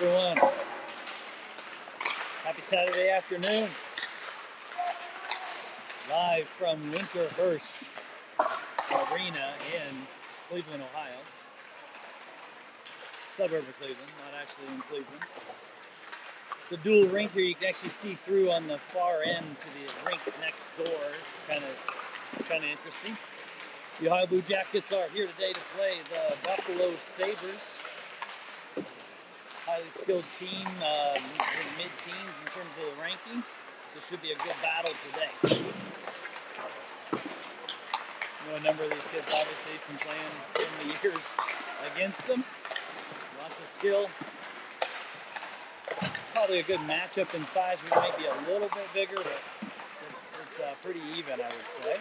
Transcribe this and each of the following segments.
everyone. Happy Saturday afternoon. Live from Winterhurst Arena in Cleveland, Ohio. Suburb of Cleveland, not actually in Cleveland. It's a dual rink here. You can actually see through on the far end to the rink next door. It's kind of interesting. The Ohio Blue Jackets are here today to play the Buffalo Sabres. Highly skilled team, mid-teens in terms of the rankings. So it should be a good battle today. You know a number of these kids obviously from playing so many years against them. Lots of skill. Probably a good matchup in size. We might be a little bit bigger, but it's pretty even, I would say.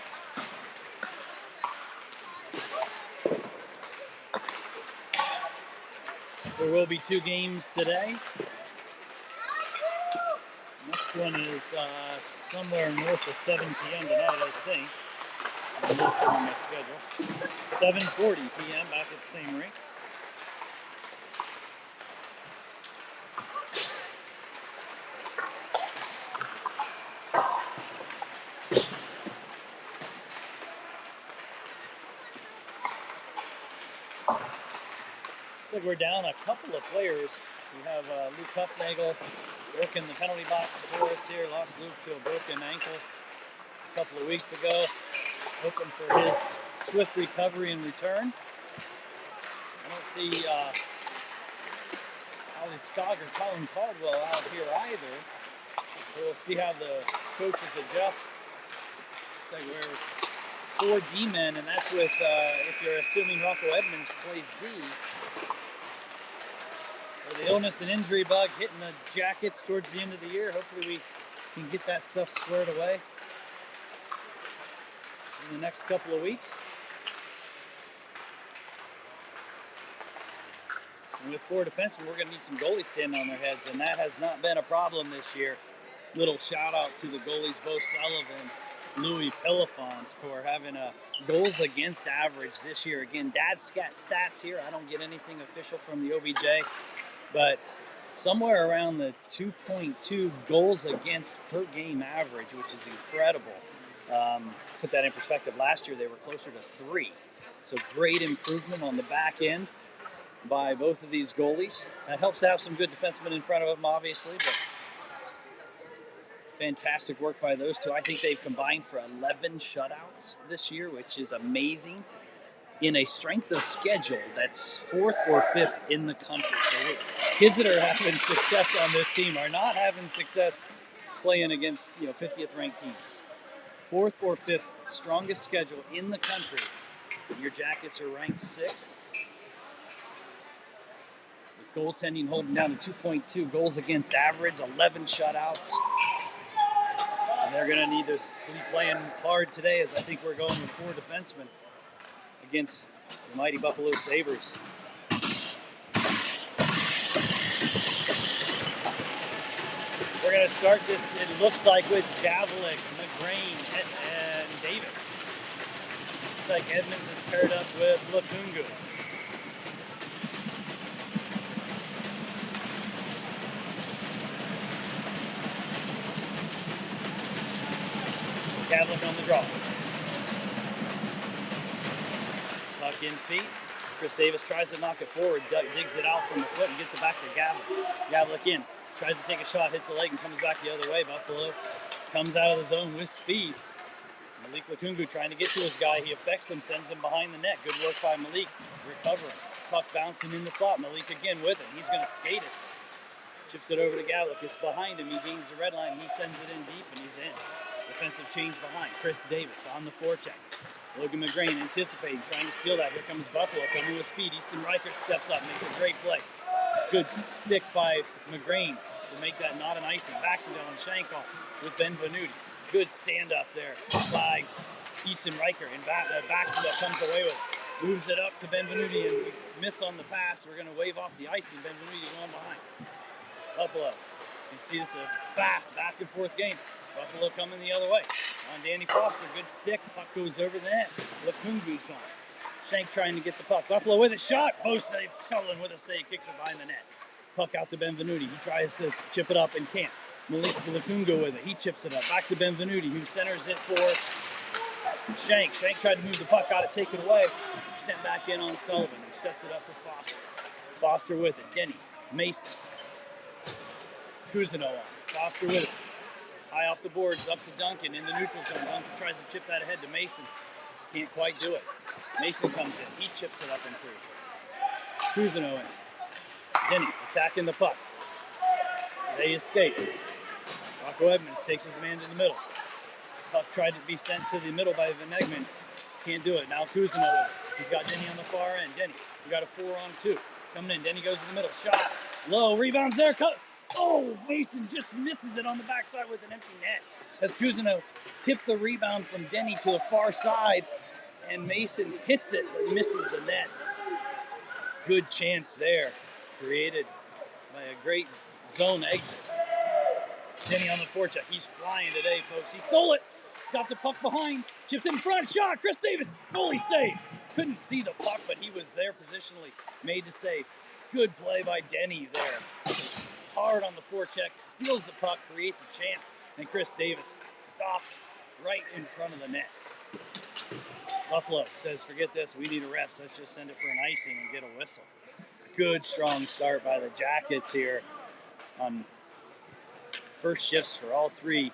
There will be 2 games today. Next one is somewhere north of 7 p.m. tonight, I think. I'm looking on my schedule. 7:40 p.m. back at the same rink. Looks like we're down a couple of players. We have Luke Huffnagel working the penalty box for us here. Lost Luke to a broken ankle a couple of weeks ago. Hoping for his swift recovery and return. I don't see Ali Skog or Colin Caldwell out here either. So we'll see how the coaches adjust. Looks like we're 4 D-men, and that's with, if you're assuming Rocco Edmonds plays D. The illness and injury bug hitting the Jackets towards the end of the year. Hopefully we can get that stuff squared away in the next couple of weeks. And with 4 defensemen, we're going to need some goalies standing on their heads, and that has not been a problem this year. Little shout out to the goalies, Bo Sullivan, Louis Pillefant, for having a goals against average this year. Again, dad's stats here. I don't get anything official from the OBJ. But somewhere around the 2.2 goals against per game average, which is incredible. Put that in perspective, last year they were closer to 3. So great improvement on the back end by both of these goalies. That helps to have some good defensemen in front of them, obviously, but fantastic work by those 2. I think they've combined for 11 shutouts this year, which is amazing. In a strength of schedule that's 4th or 5th in the country. So kids that are having success on this team are not having success playing against 50th ranked teams. 4th or 5th strongest schedule in the country. Your Jackets are ranked 6th. The goaltending holding down to 2.2 goals against average, 11 shutouts. And they're going to need to be playing hard today, as I think we're going with 4 defensemen against the mighty Buffalo Sabres. We're going to start this, it looks like, with Gavlik, McGrain, and Davis. Looks like Edmonds is paired up with Lukungu. Gavlik on the draw. Puck in feet. Chris Davis tries to knock it forward, digs it out from the foot and gets it back to Gavlik. Gavlik in, tries to take a shot, hits a leg and comes back the other way. Buffalo comes out of the zone with speed. Malik Lukungu trying to get to his guy. He affects him, sends him behind the net. Good work by Malik, recovering. Puck bouncing in the slot. Malik again with it. He's going to skate it. Chips it over to Gavlik. It's behind him. He gains the red line. He sends it in deep and he's in. Defensive change behind. Chris Davis on the forecheck. Logan McGrain anticipating, trying to steal that. Here comes Buffalo coming with speed. Easton Reichert steps up, makes a great play. Good stick by McGrain to make that not an icing. Baxendale and Shankoff with Benvenuti. Good stand up there by Easton Reichert. And Baxendale comes away with it. Moves it up to Benvenuti and we miss on the pass. We're going to wave off the icing. Benvenuti going behind. Buffalo. You can see this is a fast back and forth game. Buffalo coming the other way. On Danny Foster, good stick. Puck goes over the net. Lukungu's on. Shank trying to get the puck. Buffalo with a shot. Post save. Sullivan with a save. Kicks it behind the net. Puck out to Benvenuti. He tries to chip it up and can't. Malik Lakunga with it. He chips it up. Back to Benvenuti, who centers it for Shank. Shank tried to move the puck, got it taken away. Sent back in on Sullivan, who sets it up for Foster. Foster with it. Denny. Mason. Cousineau on. Foster with it. High off the boards, up to Duncan in the neutral zone. Duncan tries to chip that ahead to Mason. Can't quite do it. Mason comes in. He chips it up and through. Cousineau in. Denny attacking the puck. They escape. Rocco Edmonds takes his man to the middle. Puck tried to be sent to the middle by Van Egmond. Can't do it. Now Cousineau with it. He's got Denny on the far end. Denny, we got a 4-on-2. Coming in. Denny goes to the middle. Shot. Low. Rebounds there. Cut. Oh, Mason just misses it on the backside with an empty net. As Cousineau tipped the rebound from Denny to the far side, and Mason hits it but misses the net. Good chance there, created by a great zone exit. Denny on the forecheck. He's flying today, folks. He stole it. He's got the puck behind. Chips in front. Shot. Chris Davis. Goalie save. Couldn't see the puck, but he was there positionally. Made to save. Good play by Denny there. Hard on the forecheck. Steals the puck. Creates a chance. And Chris Davis stopped right in front of the net. Buffalo says, forget this. We need a rest. Let's just send it for an icing and get a whistle. Good, strong start by the Jackets here on first shifts for all three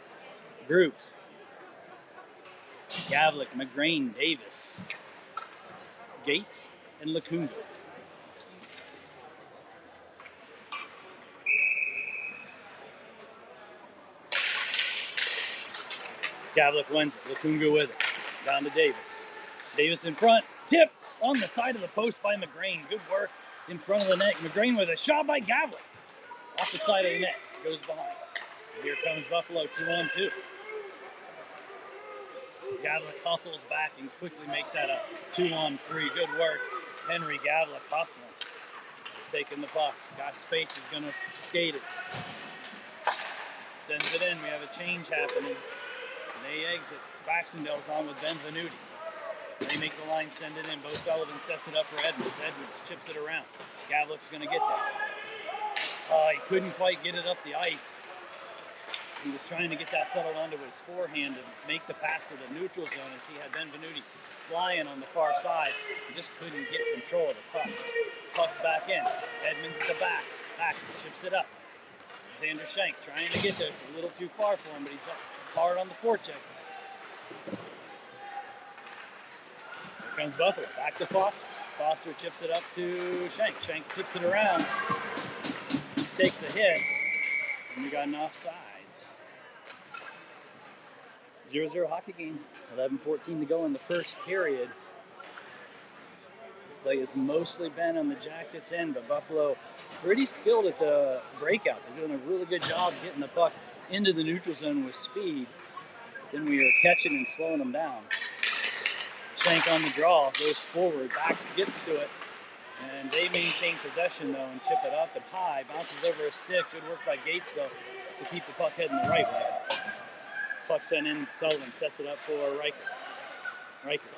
groups. Gavlik, McGrain, Davis, Gates, and Lakunga. Gavlik wins it. Lakunga with it. Down to Davis. Davis in front. Tip on the side of the post by McGrain. Good work in front of the net. McGrain with a shot by Gavlik. Off the side of the net. Goes behind. Here comes Buffalo 2-on-2. Gavlik hustles back and quickly makes that a 2-on-3. Good work. Henry Gavlik hustling. He's taking the puck. Got space. He's going to skate it. Sends it in. We have a change happening. They exit. Baxendale's on with Benvenuti. They make the line, send it in. Bo Sullivan sets it up for Edmonds. Edmonds chips it around. Gavlik's going to get that. He couldn't quite get it up the ice. He was trying to get that settled onto his forehand and make the pass to the neutral zone as he had Benvenuti flying on the far side. He just couldn't get control of the puck. Puck's back in. Edmonds to Bax. Bax chips it up. Xander Shank trying to get there. It's a little too far for him, but he's up hard on the forecheck. Here comes Buffalo. Back to Foster. Foster chips it up to Shank. Shank tips it around. Takes a hit. And we got an offsides. 0-0 hockey game. 11:14 to go in the first period. Play has mostly been on the Jackets' end, but Buffalo pretty skilled at the breakout. They're doing a really good job getting the puck into the neutral zone with speed. Then we are catching and slowing them down. Shank on the draw, goes forward, Bax gets to it, and they maintain possession though and chip it up and high, bounces over a stick. Good work by Gates though to keep the puck heading the right way. Puck sent in, Sullivan sets it up for Riker. Riker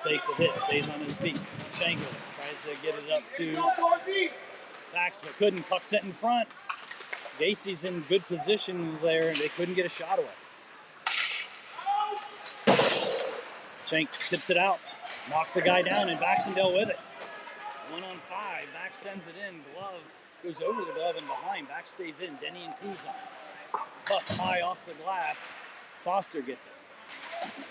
takes a hit, stays on his feet. Shank tries to get it up to Bax, but couldn't. Puck sent in front. Gatesie's in good position there, and they couldn't get a shot away. Shank tips it out, knocks the guy down, and Baxendale with it. 1-on-5, Bax sends it in, glove goes over the glove and behind. Bax stays in, Denny and Kuz on. Puck high off the glass, Foster gets it.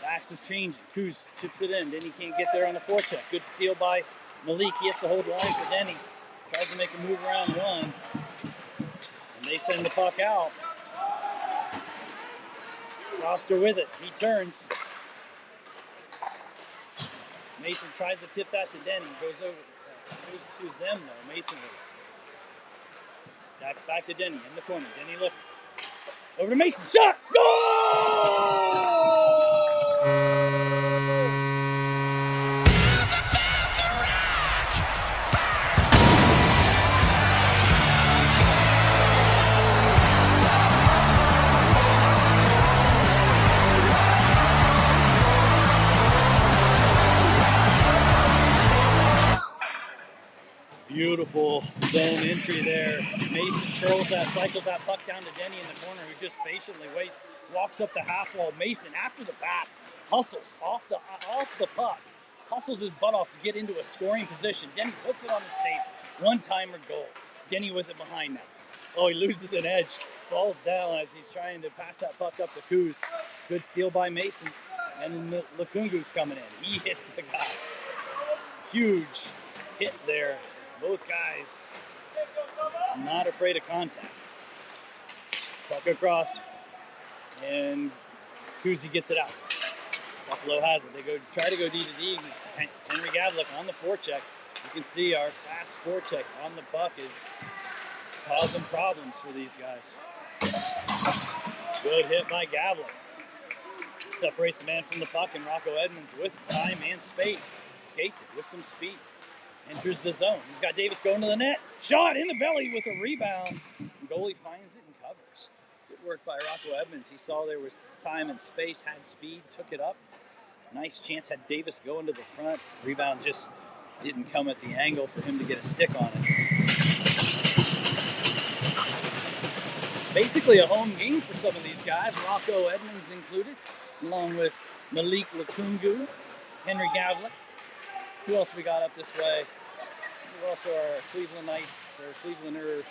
Bax is changing, Kuz chips it in, Denny can't get there on the forecheck. Good steal by Malik, he has to hold the line for Denny. Tries to make a move around one, and they send the puck out. Foster with it, he turns. Mason tries to tip that to Denny. Goes to them though. Mason with it. Back to Denny in the corner. Denny looking. Over to Mason. Shot! Goal! Beautiful Beautiful zone entry there. Mason curls that, cycles that puck down to Denny in the corner, who just patiently waits, walks up the half wall. Mason, after the pass, hustles off the puck, hustles his butt off to get into a scoring position. Denny puts it on the tape. One-timer goal. Denny with it behind now. Oh, he loses an edge, falls down as he's trying to pass that puck up to Kuz. Good steal by Mason. And Lukungu's coming in. He hits the guy. Huge hit there. Both guys not afraid of contact. Puck across, and Kuzi gets it out. Buffalo has it. They try to go D to D. Henry Gavlik on the forecheck. You can see our fast forecheck on the puck is causing problems for these guys. Good hit by Gavlik. Separates the man from the puck, and Rocco Edmonds with time and space skates it with some speed. Enters the zone. He's got Davis going to the net. Shot in the belly with a rebound. Goalie finds it and covers. Good work by Rocco Edmonds. He saw there was time and space, had speed, took it up. Nice chance, had Davis go into the front. Rebound just didn't come at the angle for him to get a stick on it. Basically a home game for some of these guys, Rocco Edmonds included, along with Malik Lukungu, Henry Gavlik. Who else we got up this way? Who also are Clevelandites or Clevelander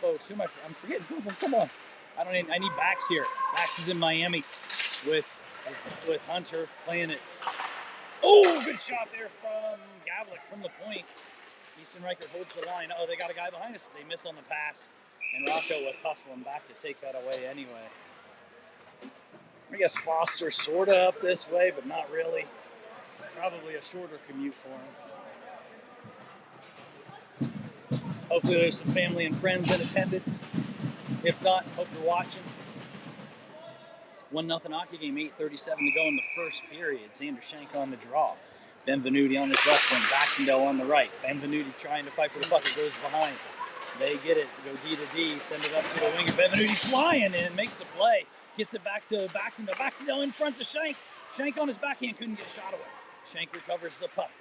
folks? I'm forgetting something. Come on. I need Bax here. Bax is in Miami with Hunter playing it. Oh, good shot there from Gavlik from the point. Easton Reichert holds the line. Oh, they got a guy behind us. They miss on the pass. And Rocco was hustling back to take that away anyway. I guess Foster sort of up this way, but not really. Probably a shorter commute for him. Hopefully there's some family and friends in attendance. If not, hope you're watching. 1-0 hockey game, 8:37 to go in the first period. Xander Shank on the draw. Benvenuti on his left wing, Baxendale on the right. Benvenuti trying to fight for the puck, it goes behind. They get it, go D to D, send it up to the wing. Benvenuti flying in, makes the play. Gets it back to Baxendale. Baxendale in front to Shank. Shank on his backhand, couldn't get a shot away. Shank recovers the puck.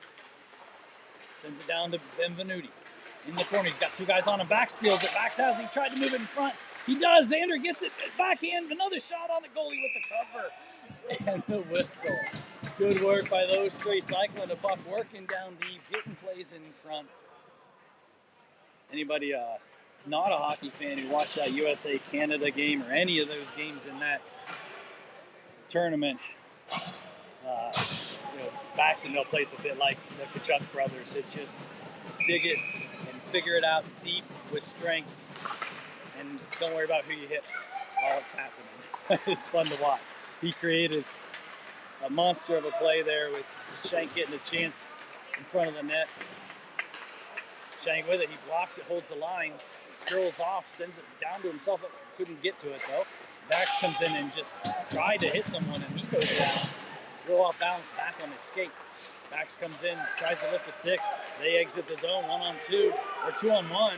Sends it down to Benvenuti. In the corner, he's got two guys on him. Bax steals it. Bax has it. He tried to move it in front. He does. Xander gets it backhand. Another shot on the goalie with the cover. And the whistle. Good work by those three. Cycling the puck, working down deep, hitting plays in front. Anybody not a hockey fan who watched that USA-Canada game or any of those games in that tournament, Baxendale plays a bit like the Kachuk brothers. It's just dig it and figure it out deep with strength, and don't worry about who you hit while it's happening. It's fun to watch. He created a monster of a play there with Shank getting a chance in front of the net. Shank with it, he blocks it, holds the line, curls off, sends it down to himself. Couldn't get to it though. Bax comes in and just tried to hit someone, and he goes down. Real off balance back on his skates. Bax comes in, tries to lift the stick. They exit the zone 1-on-2 or 2-on-1.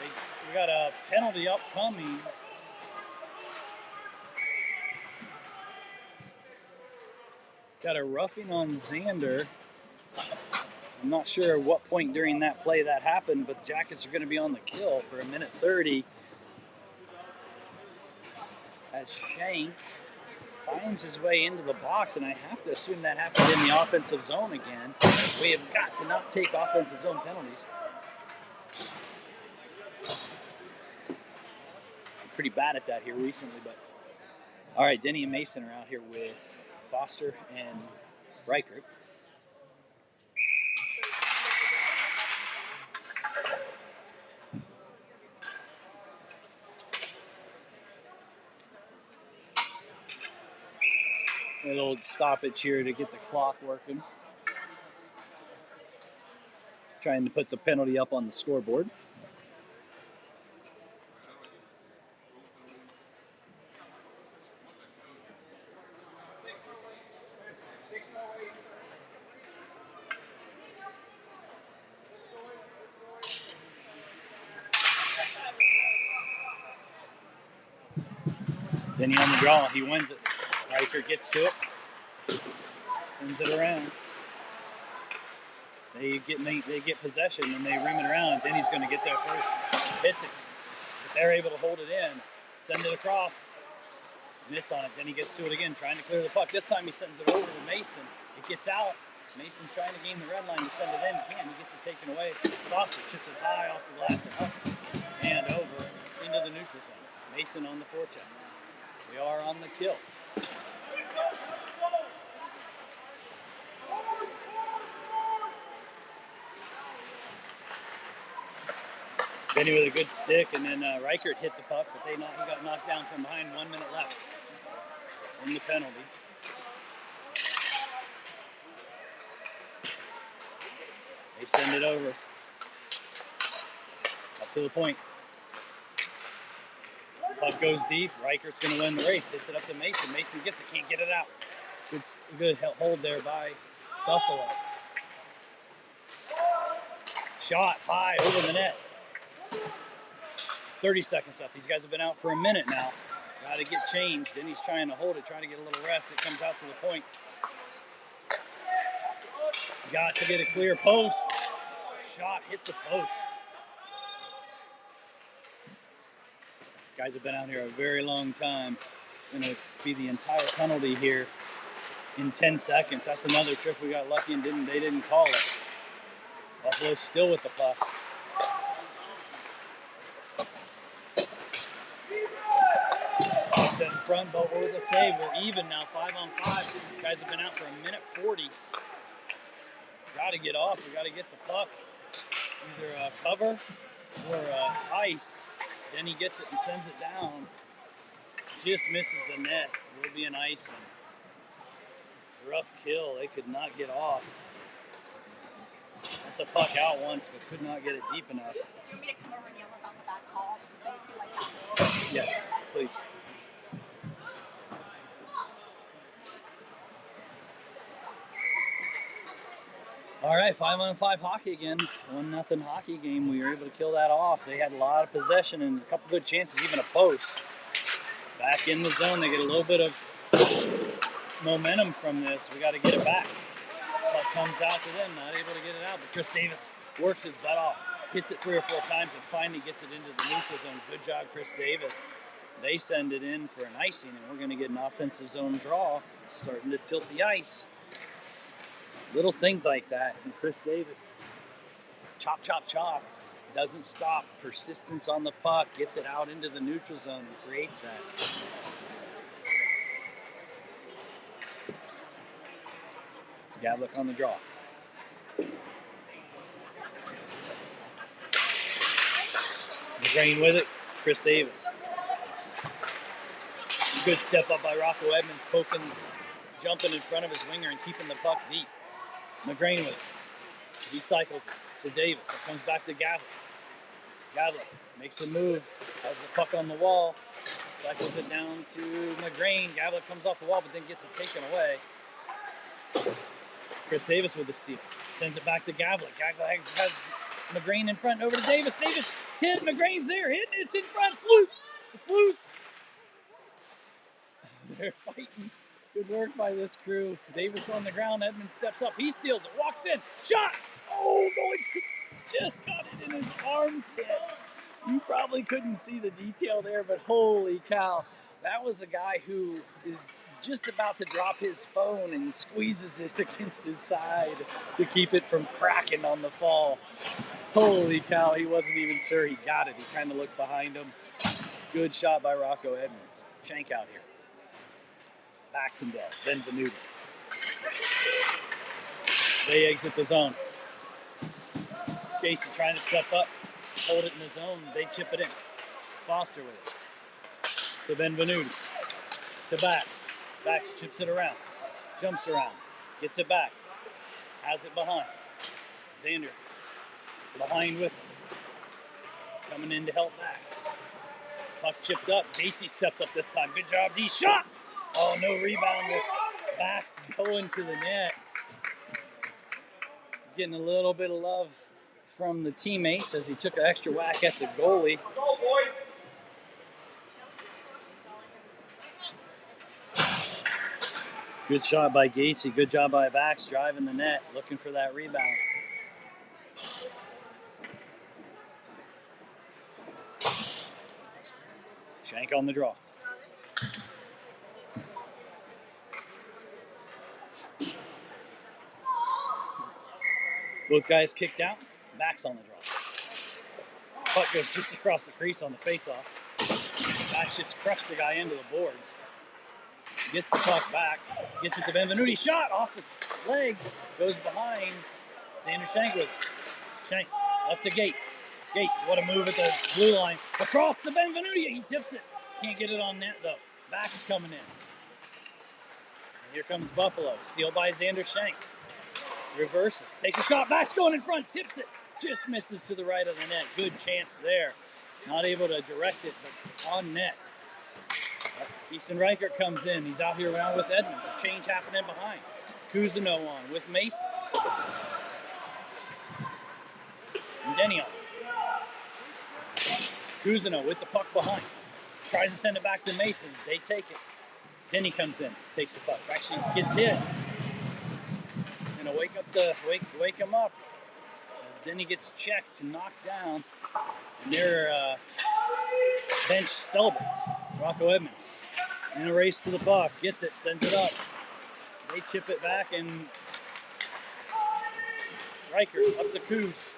We got a penalty upcoming. Got a roughing on Xander. I'm not sure at what point during that play that happened, but the Jackets are going to be on the kill for a minute 30. As Shank finds his way into the box, and I have to assume that happened in the offensive zone again. We have got to not take offensive zone penalties. I'm pretty bad at that here recently, but all right, Denny and Mason are out here with Foster and Reichert. A little stoppage here to get the clock working. Trying to put the penalty up on the scoreboard. Denny on the draw, he wins it. Riker gets to it, sends it around. They get possession and they rim it around, and Denny's going to get there first. Hits it. But they're able to hold it in, send it across, miss on it. Then he gets to it again, trying to clear the puck. This time he sends it over to Mason. It gets out. Mason's trying to gain the red line to send it in. He gets it taken away. Foster chips it high off the glass and up and over into the neutral zone. Mason on the forecheck. We are on the kill. Benny with a good stick, and then Reichert hit the puck, but he got knocked down from behind. 1 minute left in the penalty. They send it over. Up to the point. Puck goes deep. Reichert's going to win the race. Hits it up to Mason. Mason gets it, can't get it out. Good hold there by Buffalo. Shot high over the net. 30 seconds left. These guys have been out for a minute now. Got to get changed. Then he's trying to hold it, trying to get a little rest. It comes out to the point. Got to get a clear post. Shot hits a post. Guys have been out here a very long time. Going to be the entire penalty here in 10 seconds. That's another trick we got lucky and they didn't call it. Buffalo's still with the puck. Set in front, but with a save. We're even now, 5-on-5. Guys have been out for a minute 40. Got to get off. We got to get the puck. Either cover or ice. Then he gets it and sends it down. Just misses the net. Will be an icing. Rough kill. They could not get off. Got the puck out once, but could not get it deep enough. Do you want me to come over and yell about the bad calls to say if you like that? Yes, please. All right, 5-on-5 hockey again. 1-0 hockey game. We were able to kill that off. They had a lot of possession and a couple good chances, even a post. Back in the zone, they get a little bit of momentum from this. We got to get it back. Puck comes out to them, not able to get it out, but Chris Davis works his butt off, hits it 3 or 4 times, and finally gets it into the neutral zone. Good job, Chris Davis. They send it in for an icing, and we're going to get an offensive zone draw, starting to tilt the ice. Little things like that, and Chris Davis, chop, chop, chop, doesn't stop. Persistence on the puck, gets it out into the neutral zone and creates that. Gavlik on the draw. McGrain with it, Chris Davis. Good step up by Rocco Edmonds, jumping in front of his winger and keeping the puck deep. McGrain with it. He cycles it to Davis. It comes back to Gavlik. Gavlik makes a move, has the puck on the wall, cycles it down to McGrain. Gavlik comes off the wall, but then gets it taken away. Chris Davis with the steal. Sends it back to Gavlik. Gavlik has McGrain in front over to Davis. Davis, 10, McGrain's there, hitting it. It's in front. It's loose. It's loose. They're fighting. Good work by this crew. Davis on the ground. Edmonds steps up. He steals it. Walks in. Shot. Oh, no, he just got it in his armpit. You probably couldn't see the detail there, but holy cow. That was a guy who is just about to drop his phone and squeezes it against his side to keep it from cracking on the fall. Holy cow, he wasn't even sure he got it. He kind of looked behind him. Good shot by Rocco Edmonds. Shank out here. Baxendale, then Venuti. They exit the zone. Casey trying to step up, hold it in the zone. They chip it in. Foster with it. To Benvenuti. To Bax. Bax chips it around. Jumps around. Gets it back. Has it behind. Xander behind with it. Coming in to help Bax. Puck chipped up. Gatesy steps up this time. Good job, D. Shot! Oh, no rebound with Bax going to the net. Getting a little bit of love from the teammates as he took an extra whack at the goalie. Good shot by Gatesy. Good job by Bax driving the net, looking for that rebound. Shank on the draw. Both guys kicked out. Backs on the draw. Puck goes just across the crease on the face-off. Backs just crushed the guy into the boards. Gets the puck back. Gets it to Benvenuti. Shot off the leg. Goes behind. Xander Shank with it. Shank up to Gates. Gates, what a move at the blue line. Across to Benvenuti. He tips it. Can't get it on net, though. Back's coming in. And here comes Buffalo. Steal by Xander Shank. Reverses. Takes a shot. Back's going in front. Tips it. Just misses to the right of the net. Good chance there. Not able to direct it, but on net. Easton Reichert comes in. He's out here around with Edmonds. A change happening behind. Cousineau on with Mason. And Denny on. Cousineau with the puck behind. Tries to send it back to Mason. They take it. Denny comes in. Takes the puck. Actually gets hit. Gonna wake him up. As Denny gets checked and knocked down. And their bench celebrates. Rocco Edmonds in a race to the puck. Gets it. Sends it up. They chip it back and Reichert up to Coos.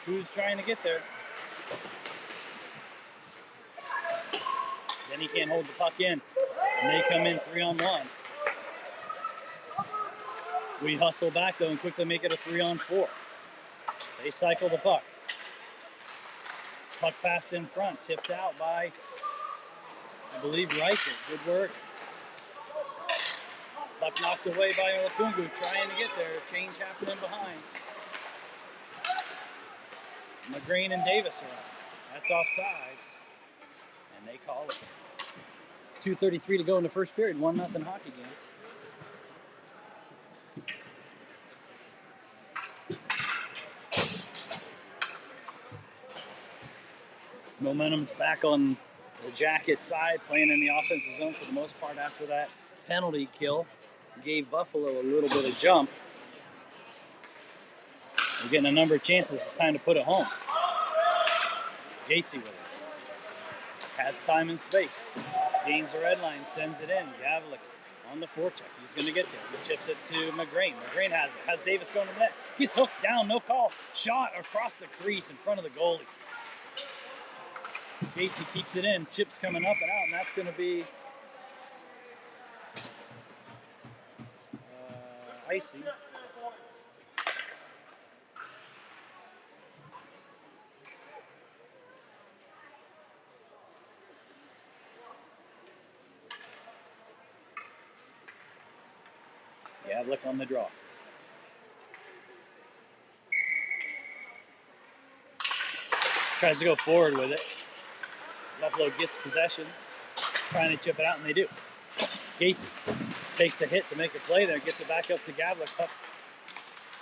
Coos trying to get there. Then he can't hold the puck in. And they come in 3-on-1. We hustle back though and quickly make it a 3-on-4. They cycle the puck. Puck passed in front, tipped out by, I believe, Reichert. Good work. Puck knocked away by Olapungu, trying to get there. Change happening behind. McGreen and Davis are on. That's offsides. And they call it. 2:33 to go in the first period. 1-0 hockey game. Momentum's back on the Jackets side, playing in the offensive zone for the most part after that penalty kill. Gave Buffalo a little bit of jump. We're getting a number of chances. It's time to put it home. Gatesy with it. Has time and space. Gains the red line, sends it in. Gavlik on the forecheck. He's going to get there. He chips it to McGrane. McGrane has it. Has Davis going to the net. Gets hooked down. No call. Shot across the crease in front of the goalie. Gatesy keeps it in. Chips coming up and out, and that's going to be icing. Gavlik on the draw. Tries to go forward with it. Buffalo gets possession, trying to chip it out, and they do. Gates takes a hit to make a play there, gets it back up to Gavlik. Puck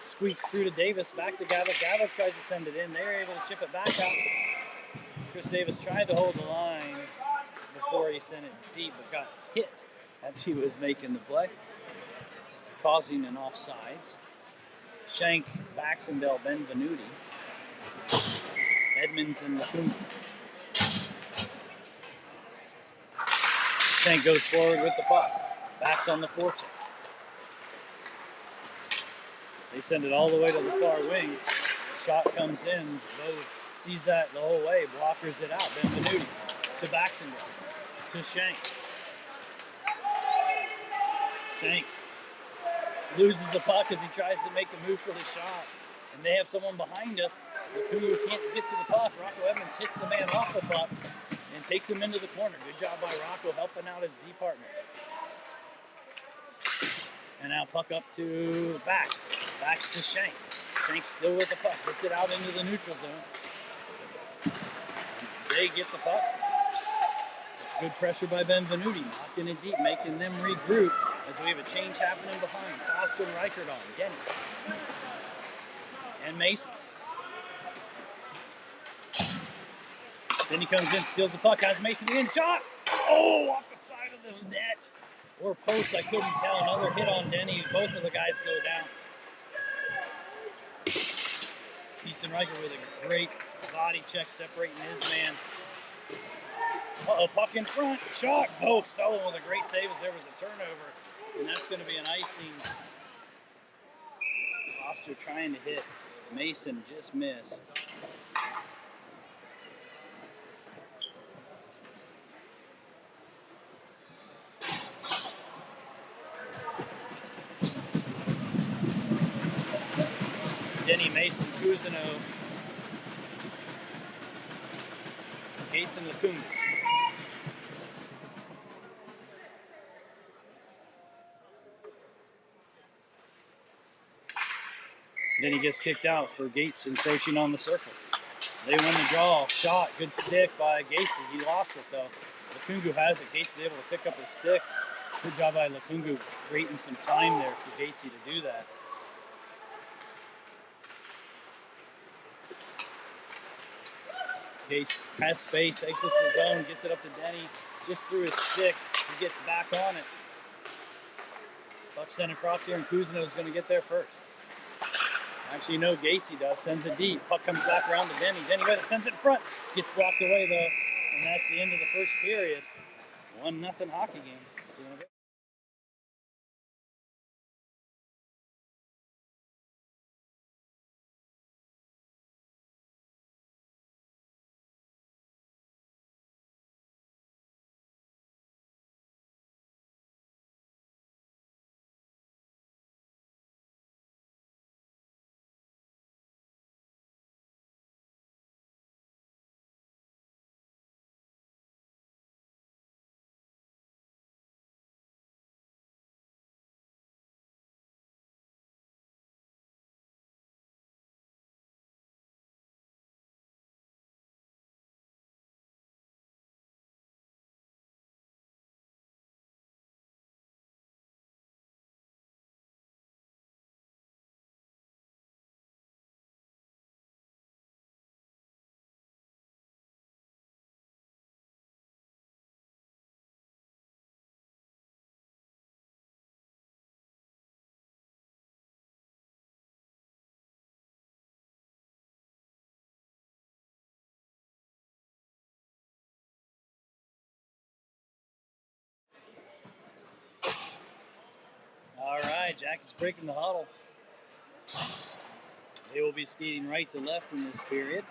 squeaks through to Davis, back to Gavlik. Gavlik tries to send it in. They're able to chip it back out. Chris Davis tried to hold the line before he sent it deep, but got hit as he was making the play, causing an offsides. Shank, Baxendale, Benvenuti, Edmonds, and Lacumba. Shank goes forward with the puck. Backs on the forecheck. They send it all the way to the far wing. Shot comes in. Bo sees that the whole way. Blockers it out. Benvenuti to Baxendale. To Shank. Shank loses the puck as he tries to make the move for the shot. And they have someone behind us who can't get to the puck. Rocco Edmonds hits the man off the puck and takes him into the corner. Good job by Rocco helping out his D partner. And now puck up to Bax. Bax to Shank. Shank still with the puck. Gets it out into the neutral zone. They get the puck. Good pressure by Benvenuti. Knocking it deep, making them regroup as we have a change happening behind. Foster and Reichert on. Denny. And Mason. Then he comes in, steals the puck, has Mason in, shot! Oh, off the side of the net. Or post, I couldn't tell. Another hit on Denny. Both of the guys go down. Easton Reichert with a great body check separating his man. Uh-oh, puck in front, shot. Oh, Sullivan with a great save as there was a turnover, and that's going to be an icing. Foster trying to hit. Mason just missed. Denny, Mason, Cousineau, Gates, and Lacunga. Then he gets kicked out for Gates encroaching on the circle. They win the draw. Shot. Good stick by Gates. He lost it though. Lacunga has it. Gates is able to pick up his stick. Good job by Lacunga creating some time there for Gatesy to do that. Gates has space, exits the zone, gets it up to Denny. Just through his stick. He gets back on it. Buck sent across here, and Cousineau is going to get there first. Actually, no, Gatesy does. Sends it deep. Puck comes back around to Denny. Denny with it, sends it in front. Gets blocked away, though. And that's the end of the first period. 1-0 hockey game. See you in a bit. All right, Jack is breaking the huddle. They will be skating right to left in this period.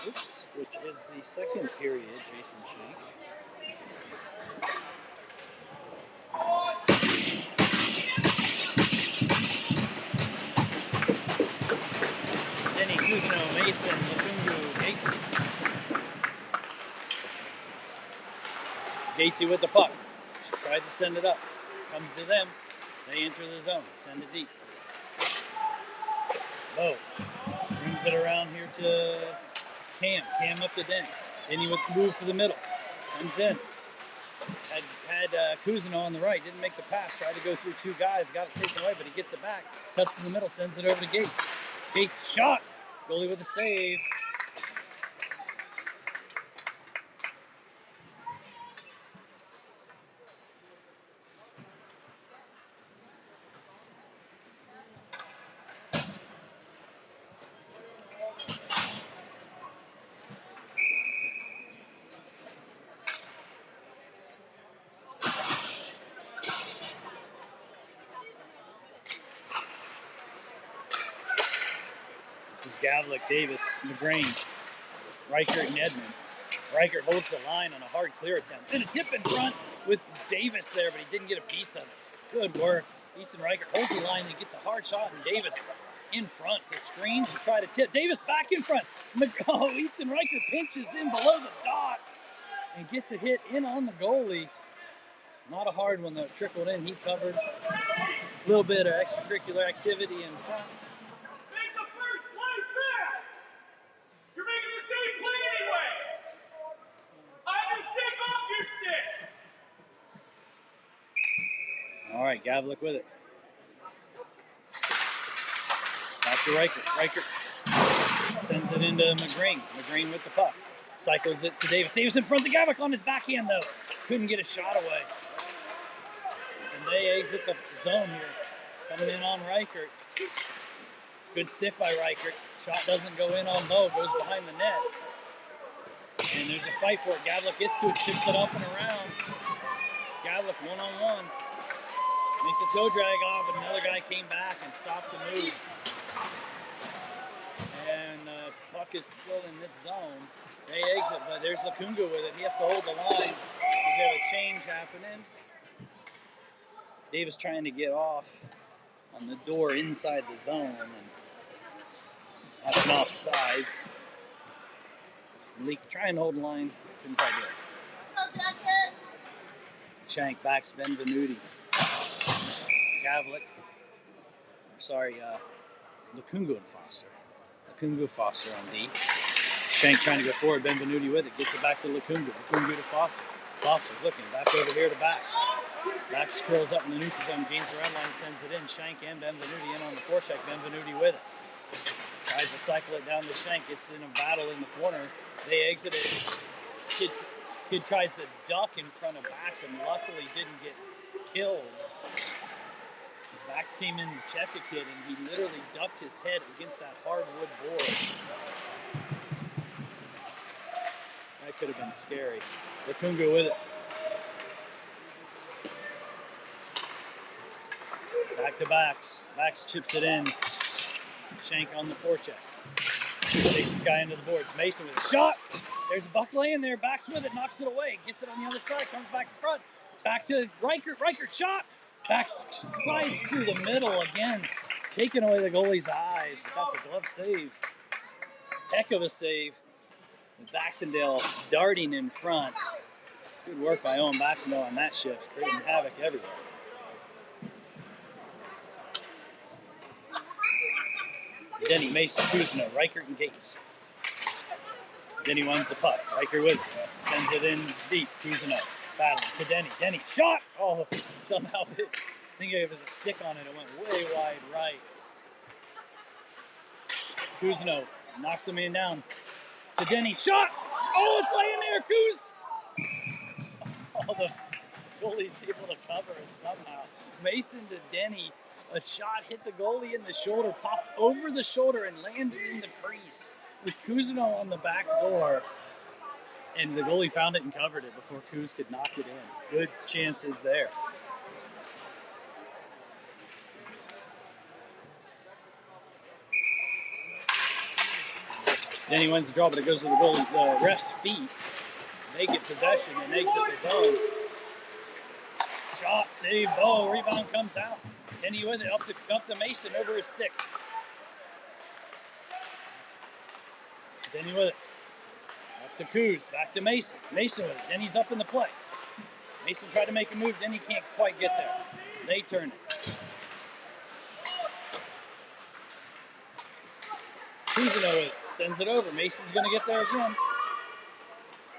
Oops, which is the second period, Jason Sheik. Denny, Cousineau, Mason, Lacunga, Gates. Gatesy with the puck. Tries to send it up. Comes to them. They enter the zone. Send it deep. Low. Brings it around here to Cam. Cam up to Denny. Denny with the move to the middle. Comes in. Had Cousineau on the right. Didn't make the pass. Tried to go through two guys. Got it taken away, but he gets it back. Cuts to the middle. Sends it over to Gates. Gates shot. Goalie with a save. This is Gavlik, Davis, McGrain, Reichert, and Edmonds. Reichert holds the line on a hard clear attempt. Then a tip in front with Davis there, but he didn't get a piece of it. Good work. Easton Reichert holds the line and gets a hard shot, and Davis in front to screen to try to tip. Davis back in front. Easton Reichert pinches in below the dot and gets a hit in on the goalie. Not a hard one that trickled in. He covered. A little bit of extracurricular activity in front. All right, Gavlik with it. Back to Reichert. Reichert sends it into McGrain. McGrain with the puck. Cycles it to Davis. Davis in front of Gavlik on his backhand, though. Couldn't get a shot away. And they exit the zone here. Coming in on Reichert. Good stick by Reichert. Shot doesn't go in on low, goes behind the net. And there's a fight for it. Gavlik gets to it, chips it up and around. Gavlik one-on-one. Makes a toe drag off, but another guy came back and stopped the move. And puck is still in this zone. They exit, but there's Lakunga with it. He has to hold the line. We have a change happening. Davis trying to get off on the door inside the zone. And that's an offsides. Leak trying to hold the line. Couldn't quite do it. Shank backs Benvenuti. Gavlik. Lakunga and Foster. Lakunga, Foster on D. Shank trying to go forward. Benvenuti with it. Gets it back to Lakunga. Lakunga to Foster. Foster's looking back over here to Bax. Bax curls up in the neutral zone, gains the red line, sends it in. Shank and Benvenuti in on the forecheck. Benvenuti with it. Tries to cycle it down to Shank. It's in a battle in the corner. They exit it. Kid tries to duck in front of Bax and luckily didn't get killed. Bax came in to check the kid and he literally ducked his head against that hardwood board. That could have been scary. Lakunga with it. Back to Bax. Bax chips it in. Shank on the forecheck. Takes this guy into the boards. Mason with a shot. There's a buck laying there. Bax with it. Knocks it away. Gets it on the other side. Comes back to front. Back to Reichert. Reichert shot. Bax slides through the middle again. Taking away the goalie's eyes. But that's a glove save. Heck of a save. And Baxendale darting in front. Good work by Owen Baxendale on that shift. Creating havoc everywhere. Denny, Mason, Kuzno, Reichert, and Gates. Denny wins the puck. Reichert with it. Sends it in deep. Kuzno battling to Denny. Denny, shot! Oh, somehow I think if it was a stick on it, it went way wide right. Kuzno knocks him in down to Denny. Shot! Oh, it's laying there, Kuz! Oh, the goalie's able to cover it somehow. Mason to Denny. A shot hit the goalie in the shoulder, popped over the shoulder and landed in the crease with Kuzno on the back door. And the goalie found it and covered it before Kuz could knock it in. Good chances there. Denny wins the draw, but it goes to the goalie, the ref's feet. They get possession and exit the zone. Shot, save, Bo, rebound comes out. Denny with it, up to Mason over his stick. Denny with it. Up to Kuz, back to Mason. Mason with it. Denny's up in the play. Mason tried to make a move, Denny can't quite get there. They turn it. Kuzno with it. Sends it over. Mason's going to get there again.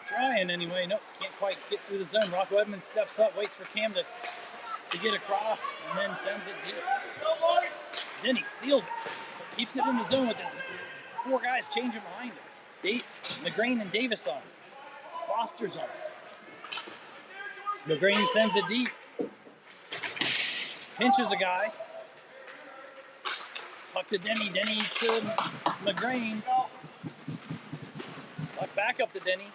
Trying anyway. Nope, can't quite get through the zone. Rocco Edmonds steps up, waits for Cam to get across, and then sends it deep. Denny steals it, keeps it in the zone with his four guys changing behind him. McGrain and Davis on it. Foster's on it. McGrain sends it deep. Pinches a guy. Puck to Denny. Denny to McGrain. Puck back up to Denny.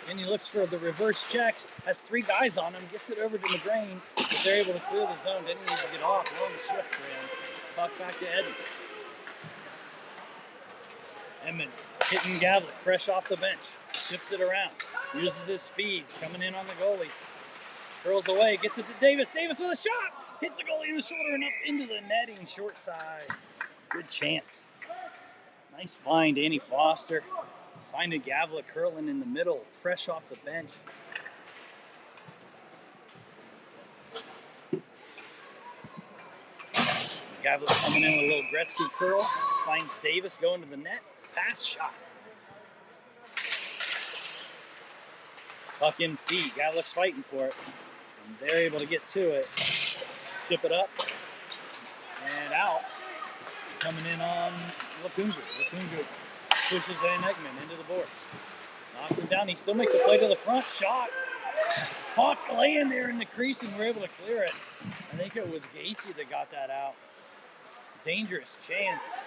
Denny looks for the reverse checks, has three guys on him, gets it over to McGrain, but they're able to clear the zone. Denny needs to get off, long shift for him. Puck back to Edmonds. Edmonds hitting Gavlik, fresh off the bench, chips it around, uses his speed, coming in on the goalie. Curls away, gets it to Davis. Davis with a shot, hits the goalie in the shoulder and up into the netting, short side. Good chance. Nice find, Danny Foster. Finding Gavlik curling in the middle, fresh off the bench. Gavlik coming in with a little Gretzky curl. Finds Davis going to the net. Pass shot. Puck in feet. Gavlik's fighting for it. And they're able to get to it. Chip it up. And out. Coming in on Lakunga. Lakunga pushes Van Ekman into the boards. Knocks him down. He still makes a play to the front. Shot. Puck laying there in the crease and we're able to clear it. I think it was Gatesy that got that out. dangerous chance.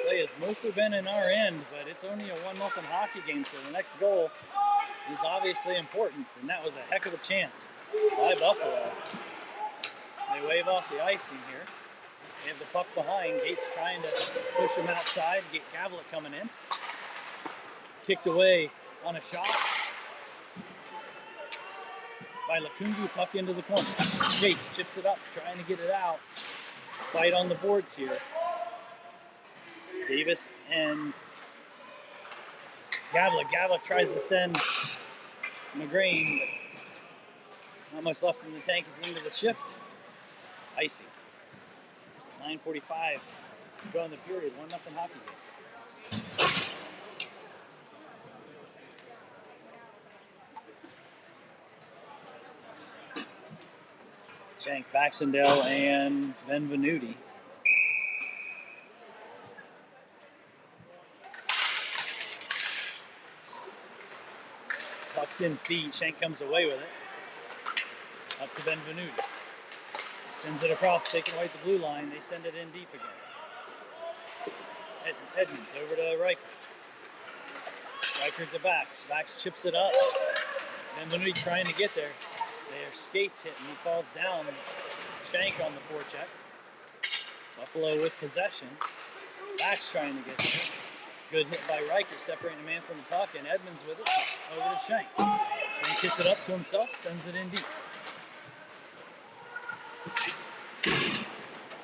Play has mostly been in our end, but it's only a 1-0 hockey game, so the next goal is obviously important, and that was a heck of a chance by Buffalo. They wave off the icing here. They have the puck behind. Gates trying to push him outside, get Gavlik coming in. Kicked away on a shot by Lukungu, puck into the corner. Gates chips it up, trying to get it out. Fight on the boards here. Davis and Gavlik. Gavlik tries to send McGrain, but not much left in the tank at the end of the shift. Icy. 9:45 to go in the period. 1-0 hockey game. Shank, Baxendale, and Benvenuti. Puck's in feet. Shank comes away with it. Up to Benvenuti. Sends it across, taking away at the blue line. They send it in deep again. Edmonds over to Riker. Riker at the backs. Backs chips it up. Benvenuti trying to get there. Their skates hit and he falls down. Shank on the forecheck. Buffalo with possession. Backs trying to get there. Good hit by Riker, separating the man from the puck, and Edmonds with it over to Shank. Shank gets it up to himself, sends it in deep.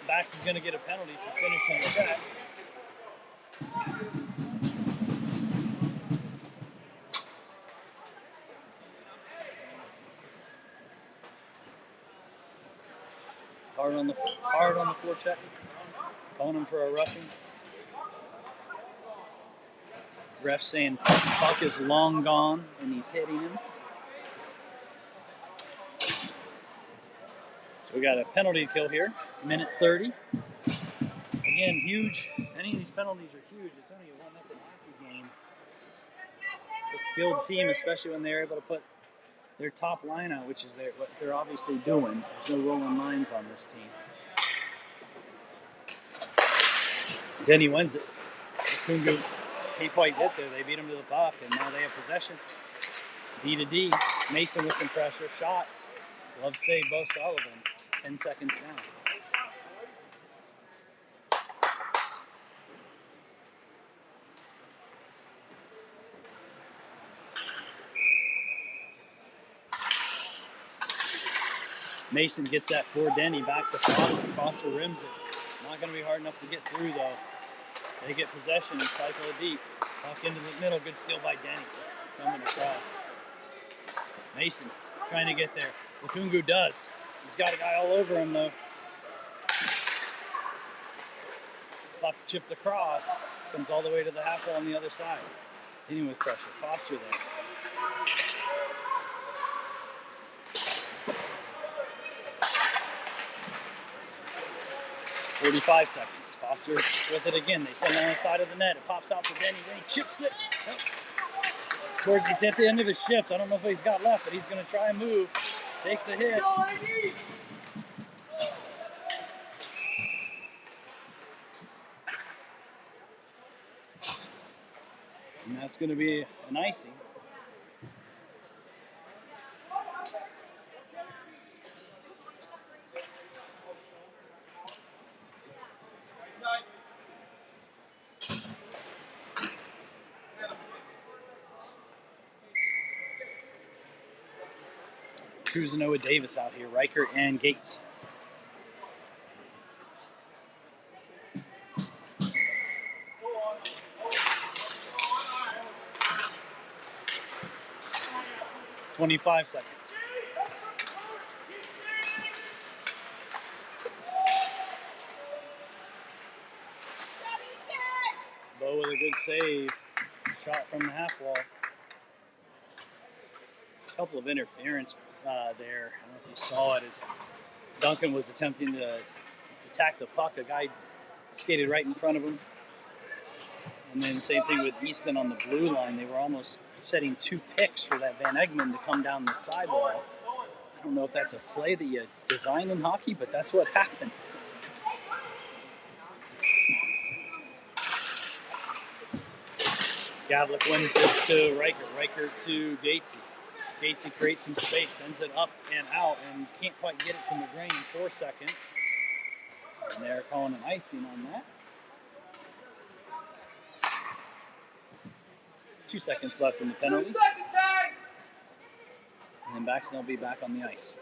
Bax is going to get a penalty for finishing the check. Hard on the forecheck. Calling him for a roughing. Ref saying puck is long gone and he's hitting him. So we got a penalty kill here. Minute 30. Again, huge. Any of these penalties are huge. It's only a 1-0 hockey game. It's a skilled team, especially when they're able to put their top line out, which is what they're obviously doing. There's no rolling lines on this team. Denny wins it. Kungu can't quite get there. They beat him to the puck, and now they have possession. D to D. Mason with some pressure. Shot. Glove save, Bo Sullivan. 10 seconds down. Mason gets that for Denny, back to Foster. Foster rims it. Not going to be hard enough to get through, though. They get possession and cycle it deep. Puck into the middle. Good steal by Denny. Coming across. Mason trying to get there. Lukungu does. He's got a guy all over him, though. Puck chipped across. Comes all the way to the half wall on the other side. Hitting with pressure. Foster there. .45 seconds. Foster with it again. They send it on the side of the net. It pops out to Denny. Denny chips it. Towards it's at the end of his shift. I don't know if he's got left, but he's going to try and move. Takes a hit. And that's going to be an icing. Cruising with Davis out here, Riker and Gates. .25 seconds. Bo with a good save. Shot from the half wall. A couple of interference there. I don't know if you saw it, as Duncan was attempting to attack the puck. A guy skated right in front of him. And then same thing with Easton on the blue line. They were almost setting two picks for that Van Egmond to come down the sidewall. I don't know if that's a play that you design in hockey, but that's what happened. Gavlik wins this to Riker. Riker to Gatesy. Gatesy creates some space, sends it up and out, and can't quite get it to McGrain in 4 seconds. And they're calling an icing on that. 2 seconds left in the penalty. And then Baxton will be back on the ice.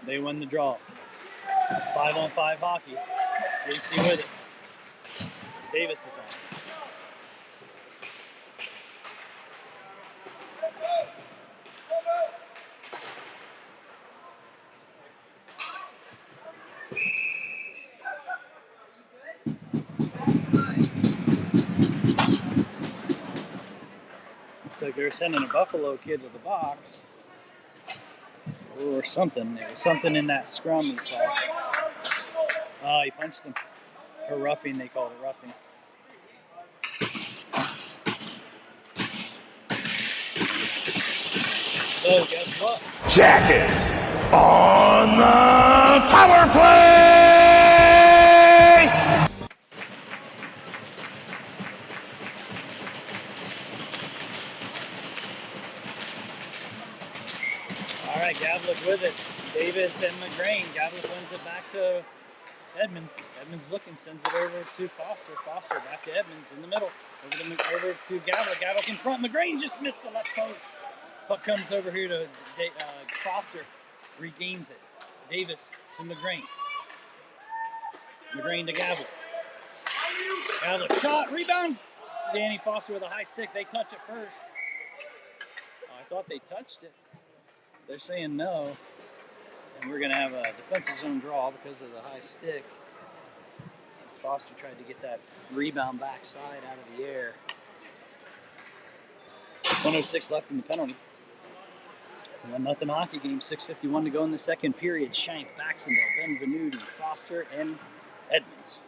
They win the draw. 5-on-5 hockey. Gatesy with it. Davis is on. Looks like they're sending a Buffalo kid to the box. Or something. There was something in that scrum he saw. Oh, he punched him. Or roughing, they called it roughing. So, guess what? Jackets on the power play! All right, Gavlik with it. Davis and McGrain. Gavlik wins it back to Edmonds. Edmonds looking, sends it over to Foster. Foster back to Edmonds in the middle. Over to Gavlik. Gavlik in front. McGrain just missed the left post. Puck comes over here to Foster. Regains it. Davis to McGrain. McGrain to Gavlik. Gavlik shot. Rebound. Danny Foster with a high stick. They touch it first. Oh, I thought they touched it. They're saying no. And we're going to have a defensive zone draw because of the high stick. As Foster tried to get that rebound backside out of the air. 1:06 left in the penalty. 1-0 hockey game, 6:51 to go in the second period. Shank, Baxendale, Benvenuti, Foster, and Edmonds.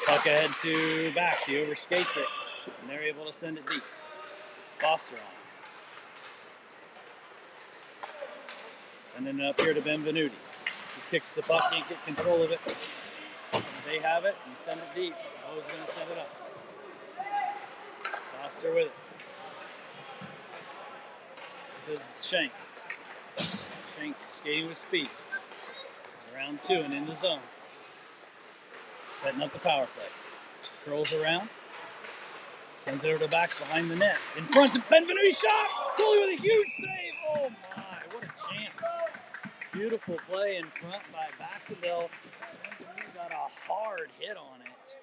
Puck ahead to Bax. He overskates it, and they're able to send it deep. Foster on. Sending it up here to Benvenuti. He kicks the puck, can't get control of it. They have it and send it deep. Bo's going to set it up. Foster with it. To Shank. Shank skating with speed. It's around 2 and in the zone. Setting up the power play. Curls around. Sends it over to Bax behind the net. In front to Benvenuti shot! Goalie with a huge save! Oh my, what a chance. Beautiful play in front by Baxendale. Benvenuti got a hard hit on it,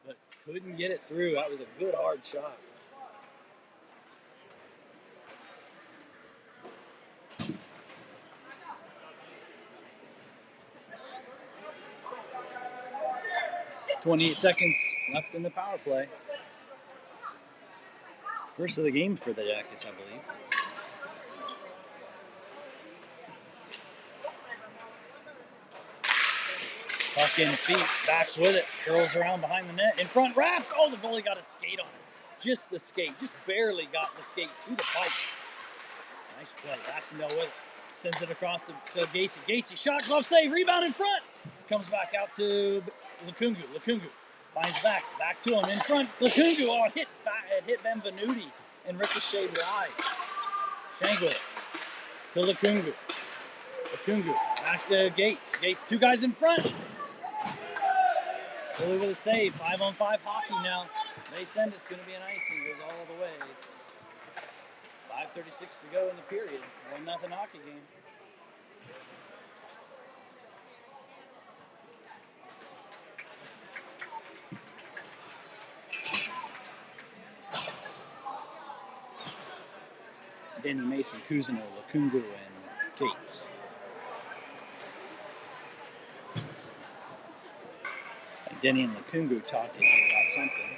but couldn't get it through. That was a good hard shot. .28 seconds left in the power play. First of the game for the Jackets, I believe. Puck in feet, backs with it, curls around behind the net, in front, wraps. Oh, the goalie got a skate on it. Just the skate, just barely got the skate to the pipe. Nice play, Baxendale with it. Sends it across to Gatesy. Gatesy, shot, glove save, rebound in front. Comes back out to Lukungu. Lukungu finds Bax, back to him, in front. Lukungu, oh, it hit Benvenuti and ricocheted wide. Shank with it to Lukungu. Lukungu, back to Gates. Gates, 2 guys in front. Really with a save. 5-on-5 hockey now. They send it's going to be an icing. Goes all the way. 5:36 to go in the period. 1-0 hockey game. Danny Mason, Cousineau, Lukungu, and Gates. Denny and Lukungu talking about something.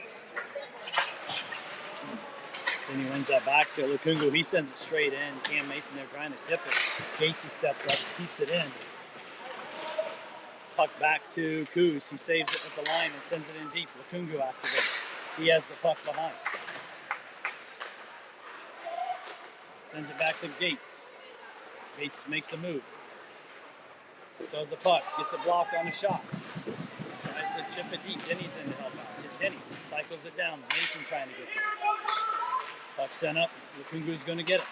Then he wins that back to Lukungu. He sends it straight in. Cam Mason there trying to tip it. Gatesy steps up, keeps it in. Puck back to Coos. He saves it at the line and sends it in deep. Lukungu activates. He has the puck behind. Sends it back to Gates. Gates makes a move. So has the puck. Gets it blocked on a shot. Tries to chip it deep. Denny's in to help out. Denny cycles it down. Mason trying to get there. Puck sent up. Lukungu's going to get it.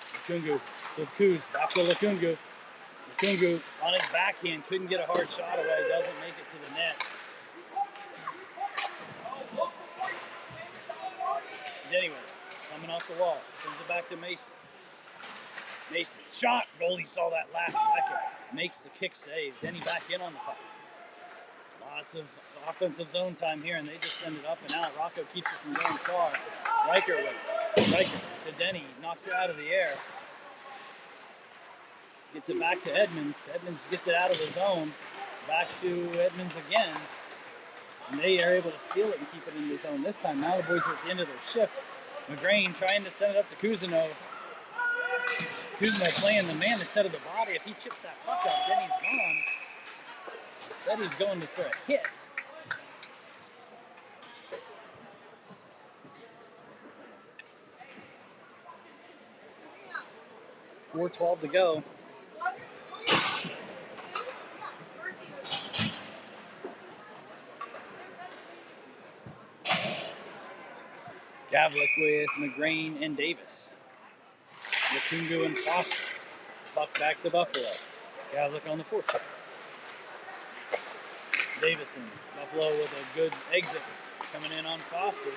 Lukungu to Coos. Back to Lukungu. Lukungu on his backhand. Couldn't get a hard shot away. Doesn't make it to the net. Anyway, coming off the wall. Sends it back to Mason. Mason's shot. Goalie saw that last second. Makes the kick save. Denny back in on the puck. Lots of offensive zone time here, and they just send it up and out. Rocco keeps it from going far. Riker with it. Riker to Denny. Knocks it out of the air. Gets it back to Edmonds. Edmonds gets it out of the zone. Back to Edmonds again. And they are able to steal it and keep it in the zone this time. Now the boys are at the end of their shift. McGrain trying to send it up to Cousineau. Cousineau playing the man instead of the body. If he chips that puck up, then he's gone. Instead he's going for a hit. .4:12 to go. Gavlik with McGrain and Davis. Lukungu and Foster. Puck back to Buffalo. Gavlik on the forecheck. Davison. Buffalo with a good exit coming in on Foster.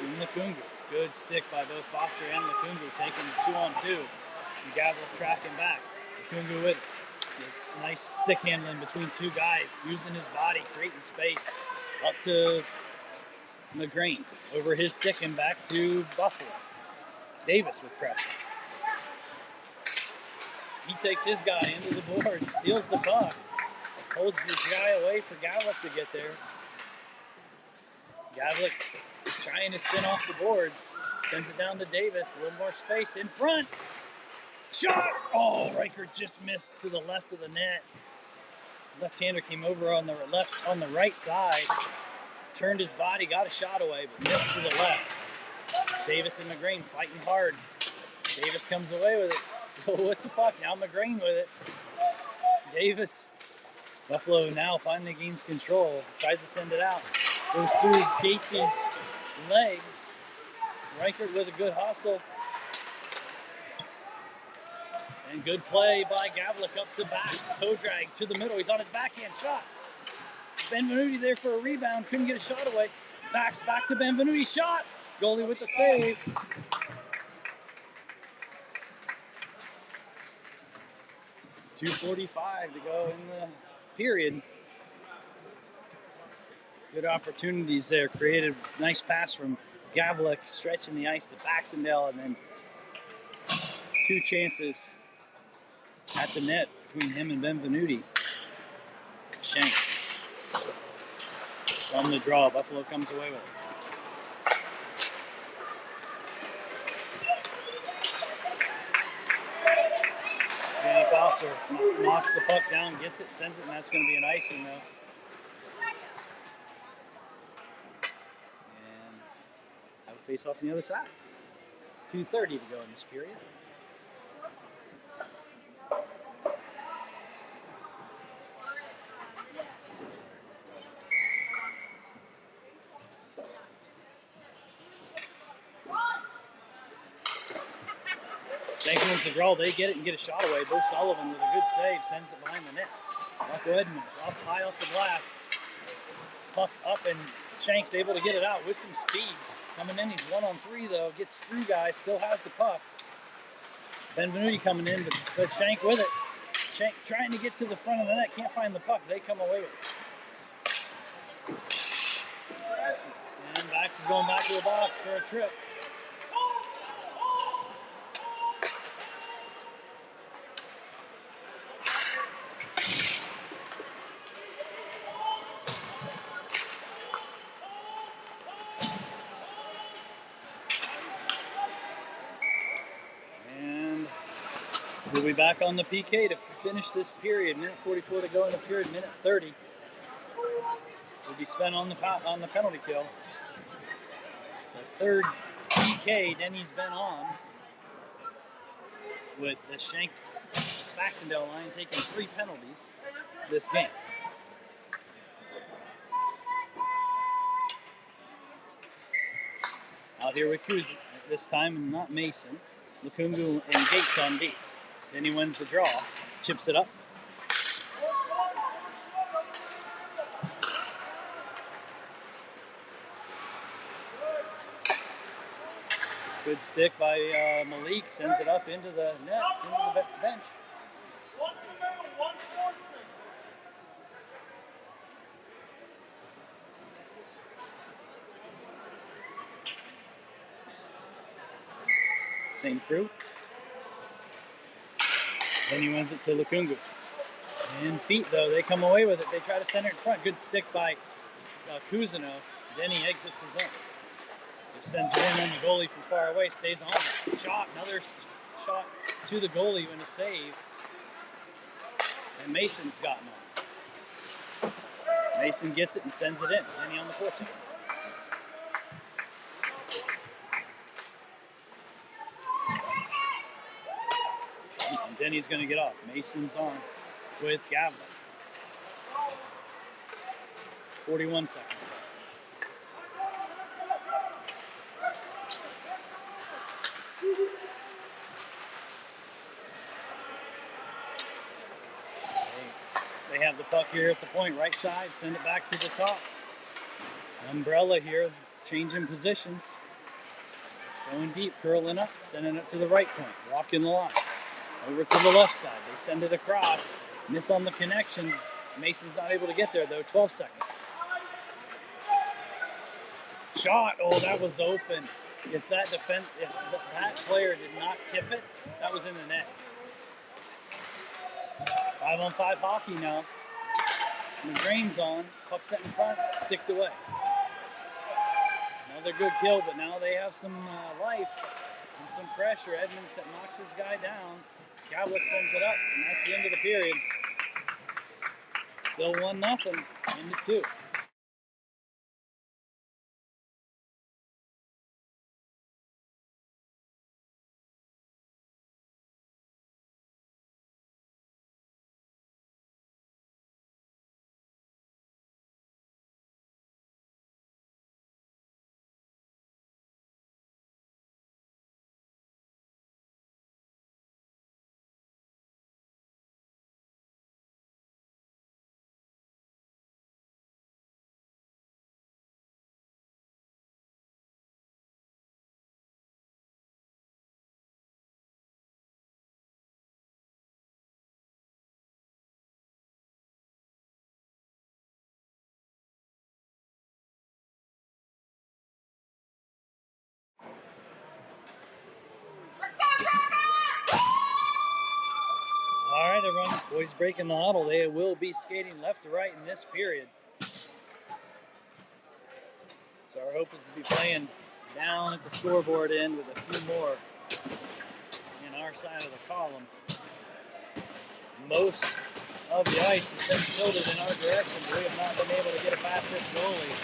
And Lukungu. Good stick by both Foster and Lukungu, taking 2-on-2. And Gavlik tracking back. Lukungu with it. Nice stick handling between two guys, using his body, creating space. Up to McGrain. Over his stick and back to Buffalo. Davis with pressure. He takes his guy into the board, steals the puck. Holds his guy away for Gavlik to get there. Gavlik trying to spin off the boards. Sends it down to Davis. A little more space in front. Shot! Oh, Riker just missed to the left of the net. Left-hander came over on the right side. Turned his body, got a shot away, but missed to the left. Davis and McGrain fighting hard. Davis comes away with it. Still with the puck. Now McGrain with it. Davis. Buffalo now finally gains control. Tries to send it out. Goes through Gatesy's legs. Reichert with a good hustle. And good play by Gavlik up to Bax. Toe drag to the middle. He's on his backhand shot. Benvenuti there for a rebound. Couldn't get a shot away. Bax back to Benvenuti. Shot. Goalie with the save. .245 to go in the period. Good opportunities there. Created nice pass from Gavlik, stretching the ice to Baxendale, and then two chances at the net between him and Benvenuti. Shank. On the draw, Buffalo comes away with it. Danny Foster knocks the puck down, gets it, sends it, and that's going to be an icing though. And have a face off on the other side. 2:30 to go in this period. St. Louis the draw, they get it and get a shot away. Bo Sullivan with a good save, sends it behind the net. Rocco Edmonds high off the glass. Puck up and Shank's able to get it out with some speed. Coming in, he's 1-on-3 though, gets through guys, still has the puck. Benvenuti coming in, but Shank with it. Shank trying to get to the front of the net, can't find the puck, they come away with it. And Bax is going back to the box for a trip. be back on the PK to finish this period. Minute 44 to go in the period. Minute 30 will be spent on the penalty kill. The third PK Denny's been on, with the Shank Baxendale line taking 3 penalties this game. Out here with Cruz this time, not Mason. Lukungu and Gates on deep. Then he wins the draw, chips it up. Good stick by Malik, sends it up into the net, into the bench. Same crew. Then he wins it to Lukungu. And feet, though, they come away with it. They try to center it in front. Good stick by Cousineau. Then he exits his zone. Just sends it in, and the goalie from far away stays on it. Shot, another shot to the goalie and a save. And Mason's gotten on. Mason gets it and sends it in. Denny on the 14. And Denny's going to get off. Mason's on with Gavlin. 41 seconds. They have the puck here at the point, right side, send it back to the top. Umbrella here, changing positions. Going deep, curling up, sending it to the right point, walking the line. Over to the left side, they send it across. Miss on the connection. Mason's not able to get there though, 12 seconds. Shot, oh, that was open. If that player did not tip it, that was in the net. 5-on-5 hockey now. McGrain's on, puck set in front, sticked away. Another good kill, but now they have some life and some pressure. Edmonds knocks his guy down. Gavlik sends it up, and that's the end of the period. Still 1-0 into 2. All right, everyone. Boys breaking the huddle. They will be skating left to right in this period. So our hope is to be playing down at the scoreboard end with a few more in our side of the column. Most of the ice has been tilted in our direction. We have not been able to get it past this goalie.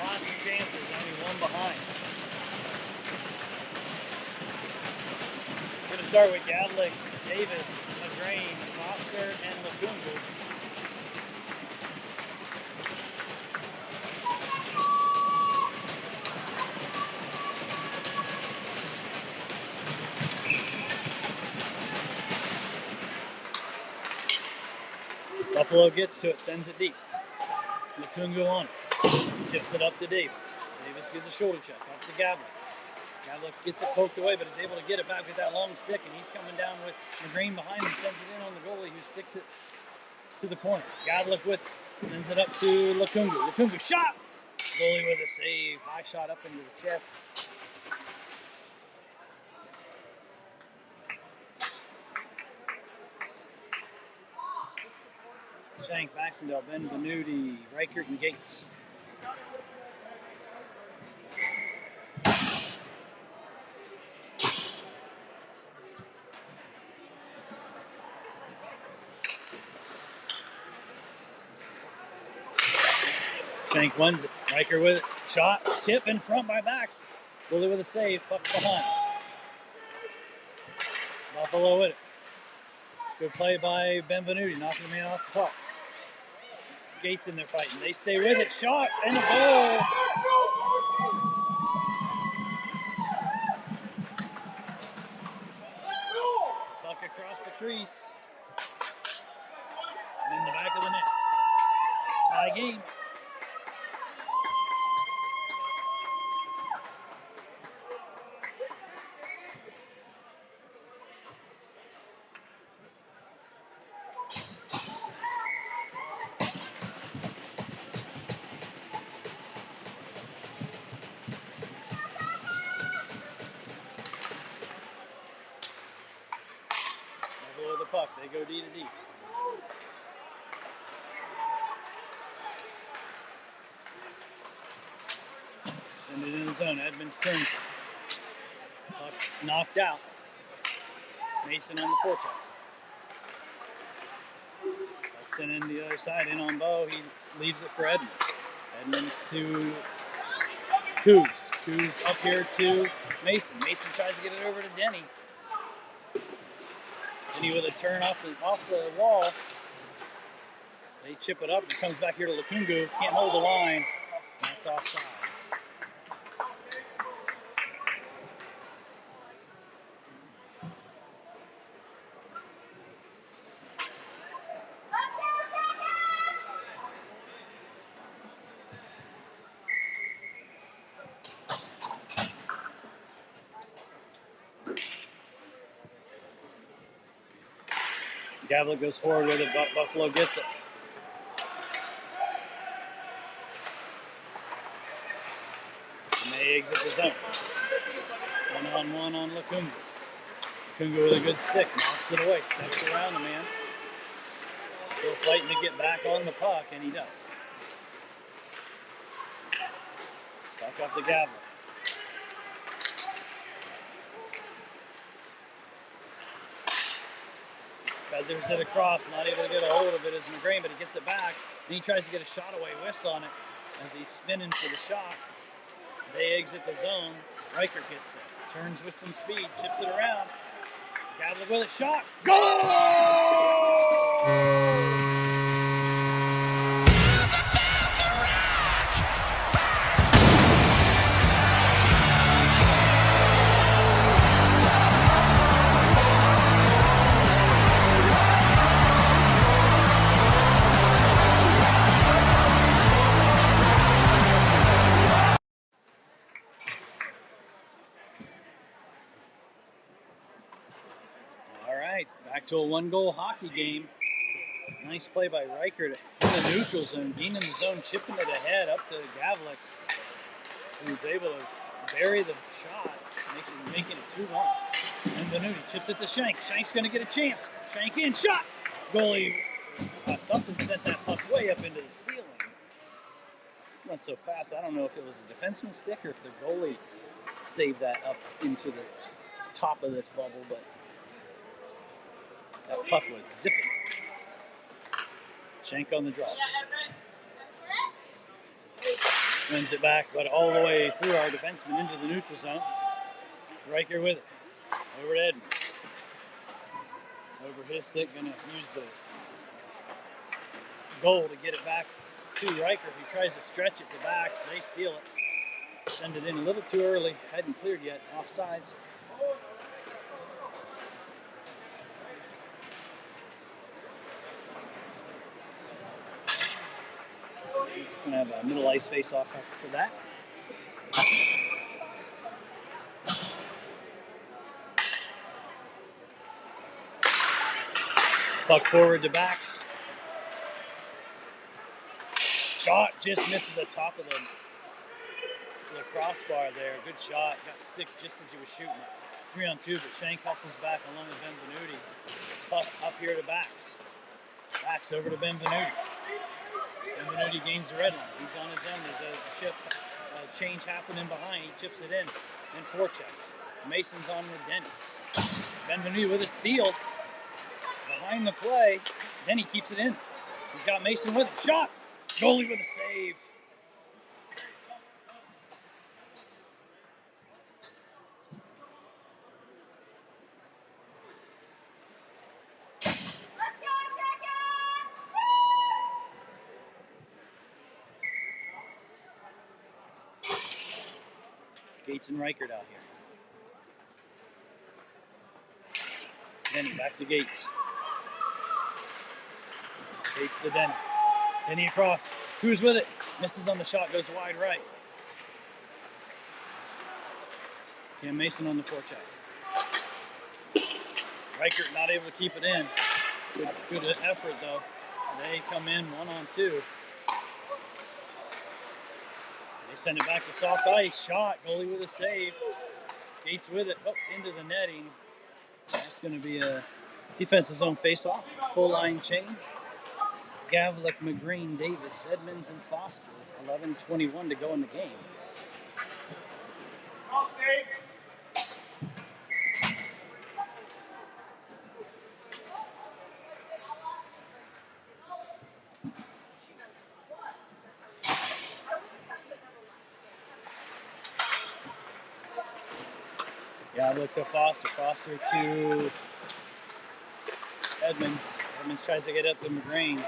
Lots of chances, only one behind. We're going to start with Gadlick, Davis, McGrain, Foster, and Lukungu. Buffalo gets to it, sends it deep. Lukungu on it. Chips it up to Davis. Davis gives a shoulder check up to Gadlick. Gadlick gets it poked away, but is able to get it back with that long stick, and he's coming down with McGrain behind him, sends it in on the goalie, who sticks it to the corner. Gadlick with it, sends it up to Lukungu. Lukungu shot! Goalie with a save. High shot up into the chest. Shank, Baxendale, Benvenuti, Reichert, and Gates. Shank wins it. Riker with it. Shot. Tip in front by backs. Bully with a save. Puck behind. Buffalo with it. Good play by Benvenuti. Knocking the man off the puck. Gates in there fighting. They stay with it. Shot and a goal. Puck across the crease. And in the back of the net. Tie game. Buffalo with the puck. They go D to D. Send it in the zone. Edmonds turns it. Puck knocked out. Mason on the forecheck. Puck sent in the other side. In on Bo. He leaves it for Edmonds. Edmonds to Cougs. Cougs up here to Mason. Mason tries to get it over to Denny. Denny with a turn off the wall. They chip it up. It comes back here to Lukungu. Can't hold the line. That's offsides. Gavlik goes forward with it. Buffalo gets it. And they exit the zone. 1-on-1 on Lukungu. Lukungu with a good stick. Knocks it away. Steps around the man. Still fighting to get back on the puck, and he does. Back up to Gavlik. Feathers it across, not able to get a hold of it as McGrain, but he gets it back. Then he tries to get a shot away, whiffs on it as he's spinning for the shot. They exit the zone. Riker gets it. Turns with some speed, chips it around. Gavlik with it, shot. Goal! Back to a one-goal hockey game. Nice play by Riker to in the neutral zone, being in the zone, chipping it ahead up to Gavlik, who's able to bury the shot, making it 2-1. And Benuti chips it to Shank. Shank's going to get a chance. Shank in, shot. Goalie, something sent that puck way up into the ceiling. Went so fast, I don't know if it was a defenseman's stick or if the goalie saved that up into the top of this bubble, but that puck was zipping. Shank on the draw. Wins it back, but all the way through our defenseman into the neutral zone. Riker with it. Over to Edmonds. Over his stick, gonna use the goal to get it back to Riker, who tries to stretch it to backs. They steal it. Send it in a little too early. Hadn't cleared yet. Offsides. He's going to have a middle ice face-off for that. Puck forward to backs. Shot just misses the top of the crossbar there. Good shot. Got stick just as he was shooting it. 3-on-2, but Shank hustles back along with Benvenuti. Puck up here to backs. Backs over to Benvenuti. Benvenuti gains the red line. He's on his own. There's a chip change happening behind. He chips it in and forechecks. Mason's on with Denny. Benvenuti with a steal. Behind the play. Denny keeps it in. He's got Mason with it. Shot. Goalie with a save. Gates and Reichert out here. Denny back to Gates. Gates to Denny. Denny across. Who's with it? Misses on the shot, goes wide right. Cam Mason on the forecheck. Reichert not able to keep it in. Good effort though. They come in 1-on-2. They send it back to soft ice. Shot. Goalie with a save. Gates with it. Oh, into the netting. That's going to be a defensive zone face-off. Full line change. Gavlik, McGreen, Davis, Edmonds, and Foster. 11:21 to go in the game. Gavlik to Foster. Foster to Edmonds. Edmonds tries to get up to McGreen,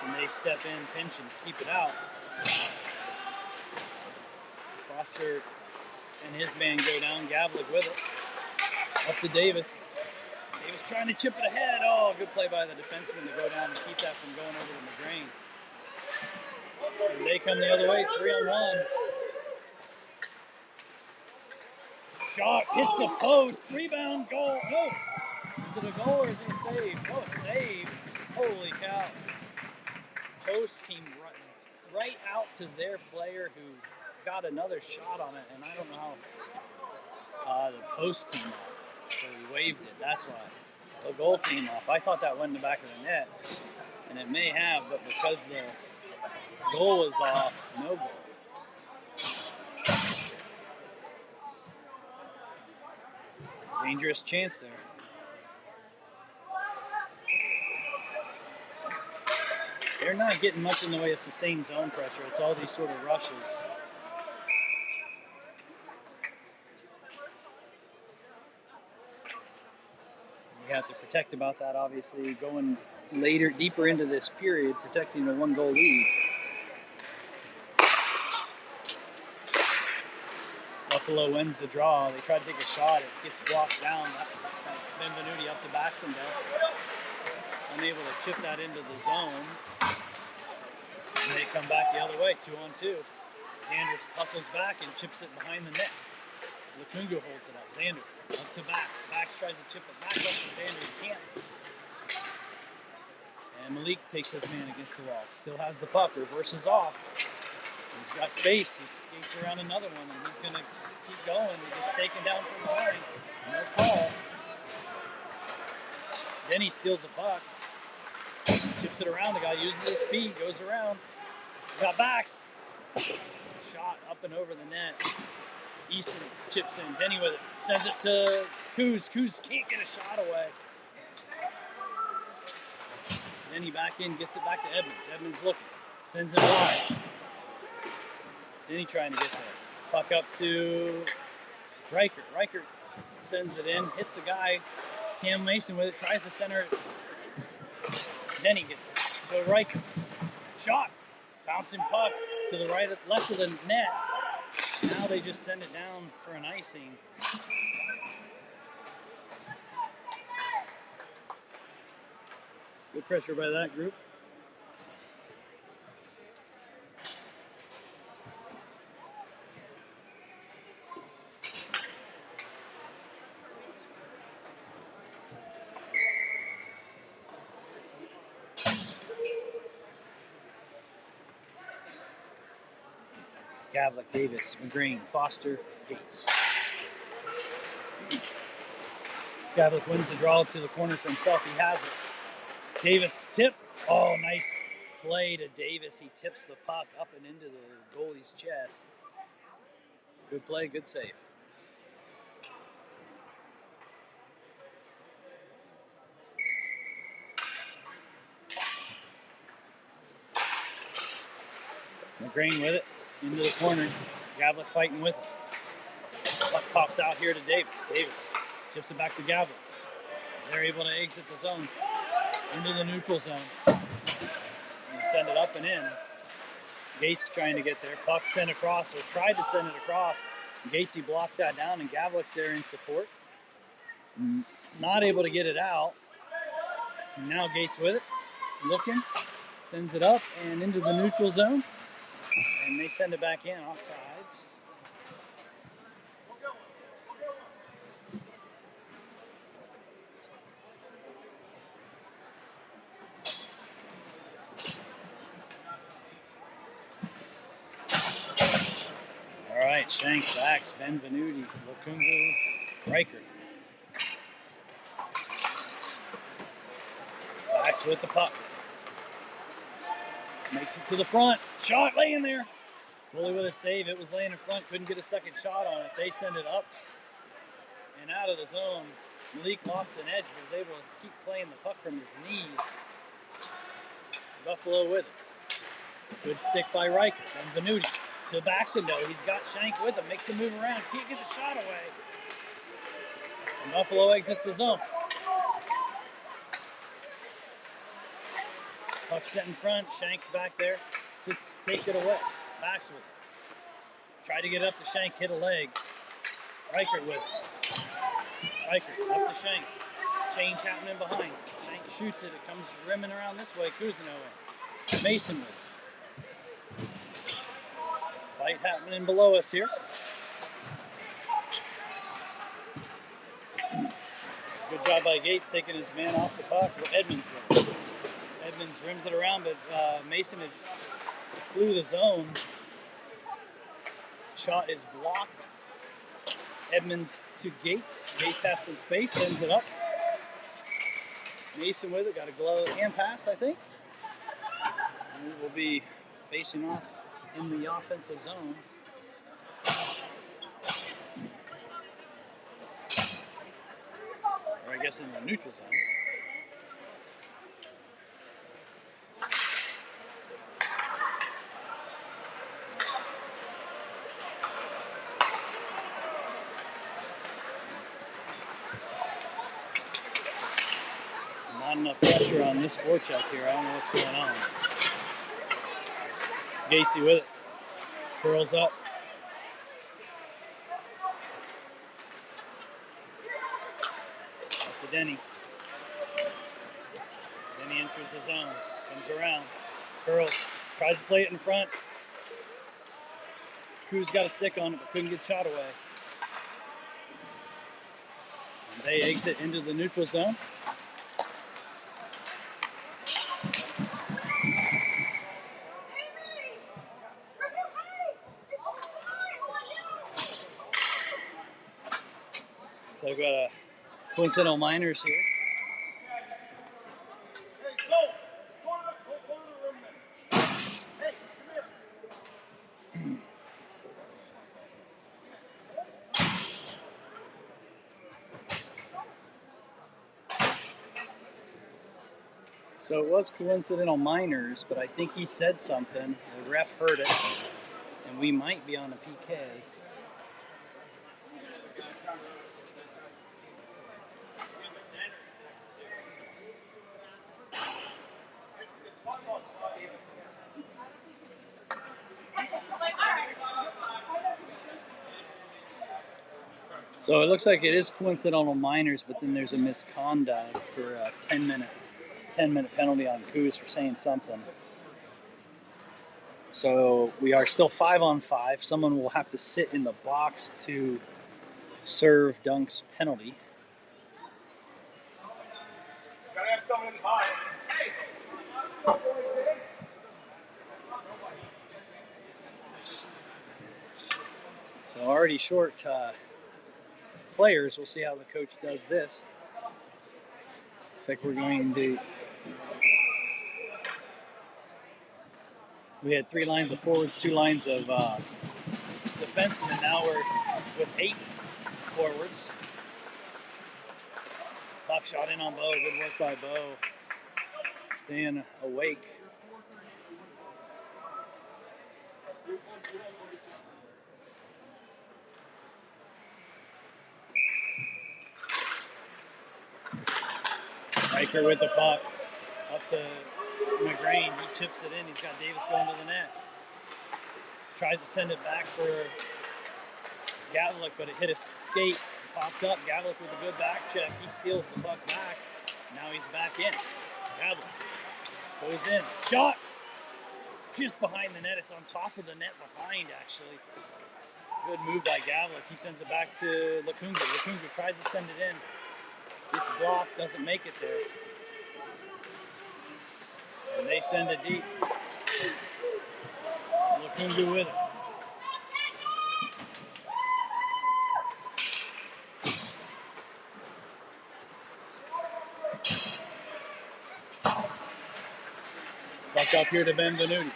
and they step in, pinch, and keep it out. Foster and his man go down. Gavlik with it. Up to Davis. Davis trying to chip it ahead. Oh, good play by the defenseman to go down and keep that from going over to McGreen. And they come the other way, 3-on-1. Shot, hits the post, rebound, goal. No. Is it a goal or is it a save? Oh, a save. Holy cow. Post came right out to their player who got another shot on it, and I don't know how the post came off. So he waved it, that's why. The goal came off. I thought that went in the back of the net, and it may have, but because the goal was off, no goal. Dangerous chance there. They're not getting much in the way of sustained zone pressure. It's all these sort of rushes. You have to protect about that, obviously, going later, deeper into this period, protecting a 1-goal lead. Buffalo wins the draw. They try to take a shot. It gets blocked down. Benvenuti up to Baxendale. Unable to chip that into the zone. And they come back the other way, 2-on-2. Xander hustles back and chips it behind the net. Lukungu holds it up. Xander up to Bax. Bax tries to chip it back up to Xander. He can't. And Malik takes his man against the wall. Still has the puck. Reverses off. He's got space. He skates around another one, and he's going to keep going. He gets taken down from behind. No call. Then he steals a puck. Chips it around. The guy uses his speed. Goes around. Got Bax. Shot up and over the net. Easton chips in. Denny with it. Sends it to Kuz. Kuz can't get a shot away. Denny back in. Gets it back to Edmonds. Edmonds looking. Sends it wide. Denny trying to get there. Puck up to Reichert. Reichert sends it in. Hits a guy. Cam Mason with it. Tries to center it. Denny gets it. So Reichert. Shot. Bouncing puck to the right, left of the net. Now they just send it down for an icing. Good pressure by that group. Gavlik, Davis, McGreen, Foster, Gates. Gavlik wins the draw to the corner for himself. He has it. Davis tip. Oh, nice play to Davis. He tips the puck up and into the goalie's chest. Good play, good save. McGreen with it. Into the corner. Gavlik fighting with it. Puck pops out here to Davis. Davis chips it back to Gavlik. They're able to exit the zone. Into the neutral zone. And send it up and in. Gates trying to get there. Puck sent across, or tried to send it across. Gatesy blocks that down, and Gavlik's there in support. Not able to get it out. Now Gates with it, looking, sends it up and into the neutral zone, and they send it back in, offsides. All right, Shank backs, Benvenuti, Lukungu, Riker. Backs with the puck. Makes it to the front. Shot laying there. Goalie with a save. It was laying in front. Couldn't get a second shot on it. They send it up and out of the zone. Malik lost an edge, but was able to keep playing the puck from his knees. Buffalo with it. Good stick by Riker. Benvenuti to Baxendale. He's got Shank with him. Makes him move around. Can't get the shot away. And Buffalo exits the zone. Puck set in front. Shank's back there to take it away. Backs with it. Tried to get up to Shank. Hit a leg. Riker with it. Riker up to Shank. Change happening behind. Shank shoots it. It comes rimming around this way. Cousineau in. Mason with it. Fight happening below us here. Good job by Gates taking his man off the puck. Edmonds with it. Edmonds rims it around, but Mason had flew the zone. Shot is blocked. Edmonds to Gates. Gates has some space, sends it up. Mason with it, got a glove and pass, I think. And we will be facing off in the offensive zone. Or I guess in the neutral zone. Not enough pressure on this forecheck here. I don't know what's going on. Gatesy with it. Curls up. Up to Denny. Denny enters the zone. Comes around. Curls. Tries to play it in front. Cruz got a stick on it, but couldn't get the shot away. And they exit into the neutral zone. So I've got a coincidental minors here. So it was coincidental minors, but I think he said something. The ref heard it, and we might be on a PK. So it looks like it is coincidental minors, but then there's a misconduct for a 10-minute penalty on Coos for saying something. So we are still 5-on-5. Someone will have to sit in the box to serve Dunk's penalty. Gotta have someone in the box. So already short players. We'll see how the coach does this. Looks like we're going to... We had 3 lines of forwards, 2 lines of defensemen. Now we're with 8 forwards. Puck shot in on Bo. Good work by Bo. Staying awake. Riker with the puck. Up to McGrain. He chips it in. He's got Davis going to the net. Tries to send it back for Gavlik, but it hit a skate, popped up. Gavlik with a good back check. He steals the puck back. Now he's back in. Gavlik goes in. Shot! Just behind the net. It's on top of the net behind, actually. Good move by Gavlik. He sends it back to Lukungu. Lukungu tries to send it in. It's blocked, doesn't make it there. And they send it deep. Lukungu with it. Puck up here to Benvenuti.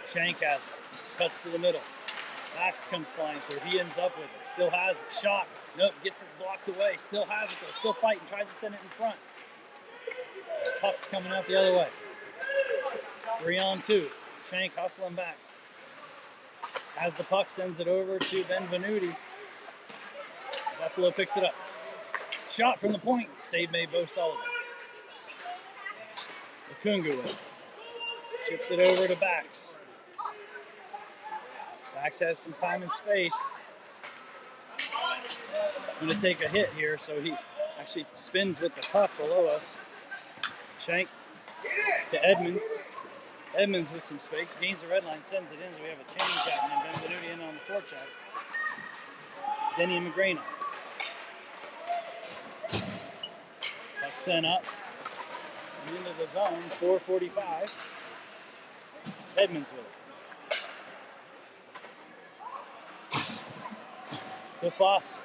Shank has it. Cuts to the middle. Max comes flying through. He ends up with it. Still has it. Shot. Nope. Gets it blocked away. Still has it though. Still fighting. Tries to send it in front. Puck's coming out the other way. 3-on-2. Shank hustling back. Has the puck. Sends it over to Benvenuti. Buffalo picks it up. Shot from the point. Save made Bo Sullivan. Lukungu with it. Chips it over to Bax. Bax has some time and space. Going to take a hit here, so he actually spins with the puck below us. Shank to Edmonds. Edmonds with some space. Gains the red line, sends it in, so we have a change happening. Benvenuti in on the forecheck. Denny McGrain. Puck sent up. Into the zone, 4:45. Edmonds with it. To Foster.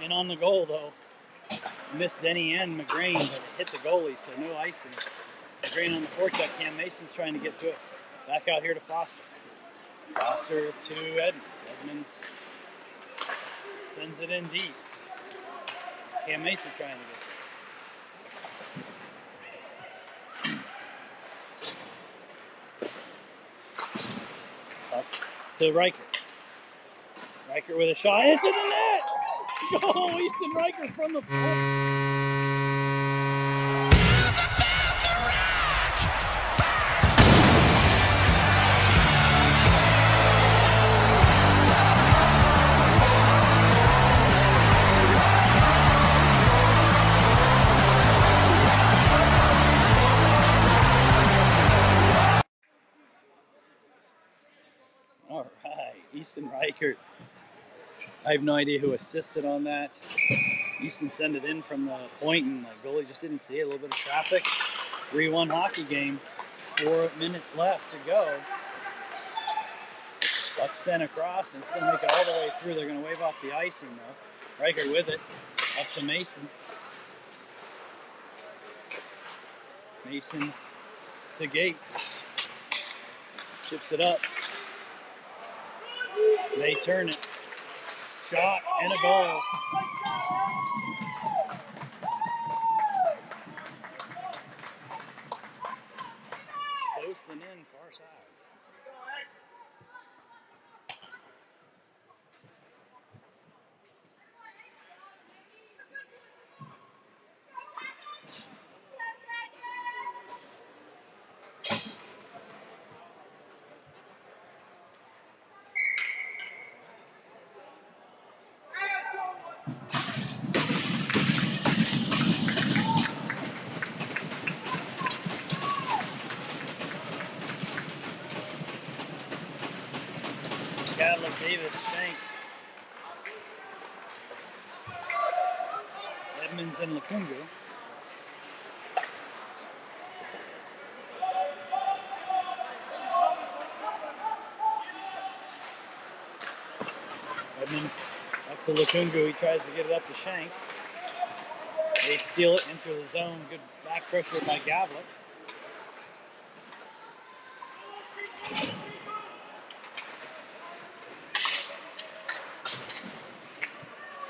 In on the goal, though. Missed Denny and McGrain, but it hit the goalie, so no icing. McGrain on the forecheck. Cam Mason's trying to get to it. Back out here to Foster. Foster to Edmonds. Edmonds sends it in deep. Cam Mason trying to get to Riker. Riker with a shot. It's in the net! Go, Easton Riker from the point. All right, Easton Riker. I have no idea who assisted on that. Easton sent it in from the point, and the goalie just didn't see it. A little bit of traffic. 3-1 hockey game. 4 minutes left to go. Puck sent across, and it's going to make it all the way through. They're going to wave off the icing, though. Riker with it. Up to Mason. Mason to Gates. Chips it up. They turn it. Shot and a goal. Posting in far side. Davis, Shank, Edmonds, and Lukungu. Edmonds up to Lukungu. He tries to get it up to Shank. They steal it, enter the zone. Good back pressure by Gavlik.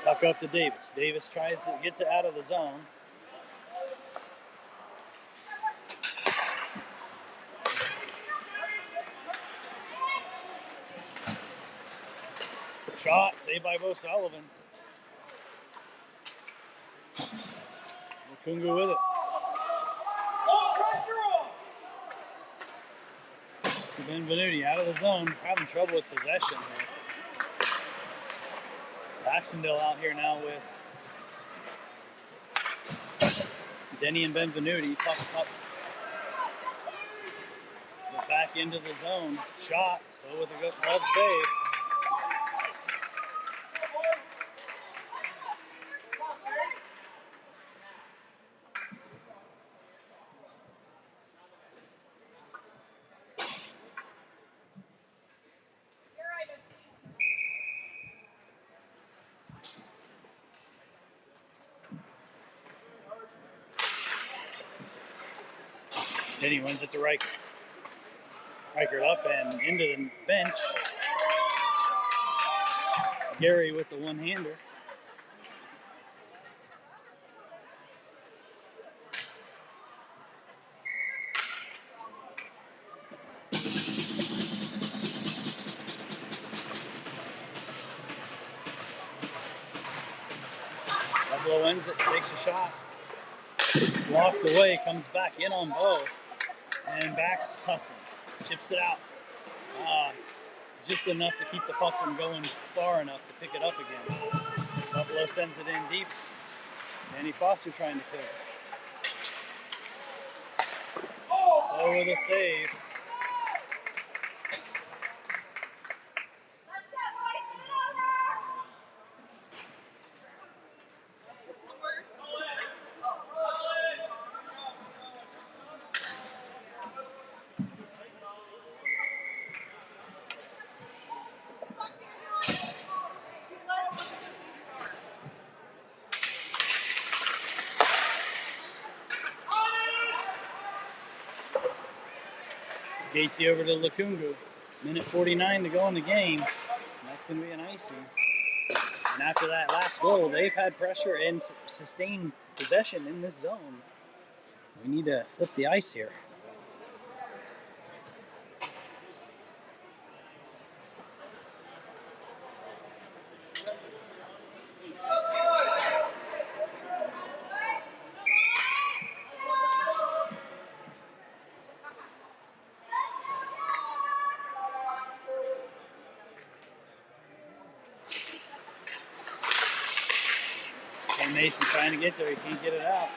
Puck up to Davis. Davis gets it out of the zone. Shot, saved by Bo Sullivan. Lukungu with it. Benvenuti out of the zone, having trouble with possession here. Baxendale out here now with Denny and Benvenuti. Puck up. Get back into the zone. Shot. Go with a good glove save. Denny wins it to Riker. Riker up and into the bench. Gary with the one-hander. Buffalo wins it, takes a shot. Walked away, comes back in on Bo. And Bax hustling. Chips it out. Just enough to keep the puck from going far enough to pick it up again. Buffalo sends it in deep. Danny Foster trying to kill it. Oh, with a save. Gatesy over to Lukungu. Minute 49 to go in the game. And that's going to be an icing. And after that last goal, they've had pressure and sustained possession in this zone. We need to flip the ice here. And Mason trying to get there, he can't get it out.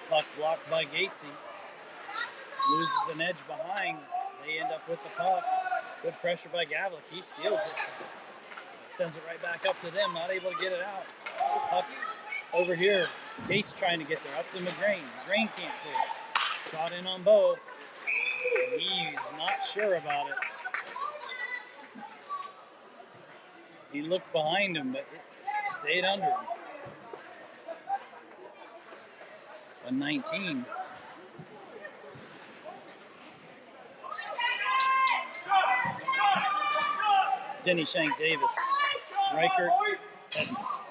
Puck blocked by Gatesy. Loses an edge behind. They end up with the puck. Good pressure by Gavlik. He steals it. Sends it right back up to them. Not able to get it out. Puck over here. Gates trying to get there. Up to McGrain. McGrain can't take it. Shot in on Bo. He's not sure about it. He looked behind him, but it stayed under him. 119. Denny Shank Davis. Reichert Edmonds.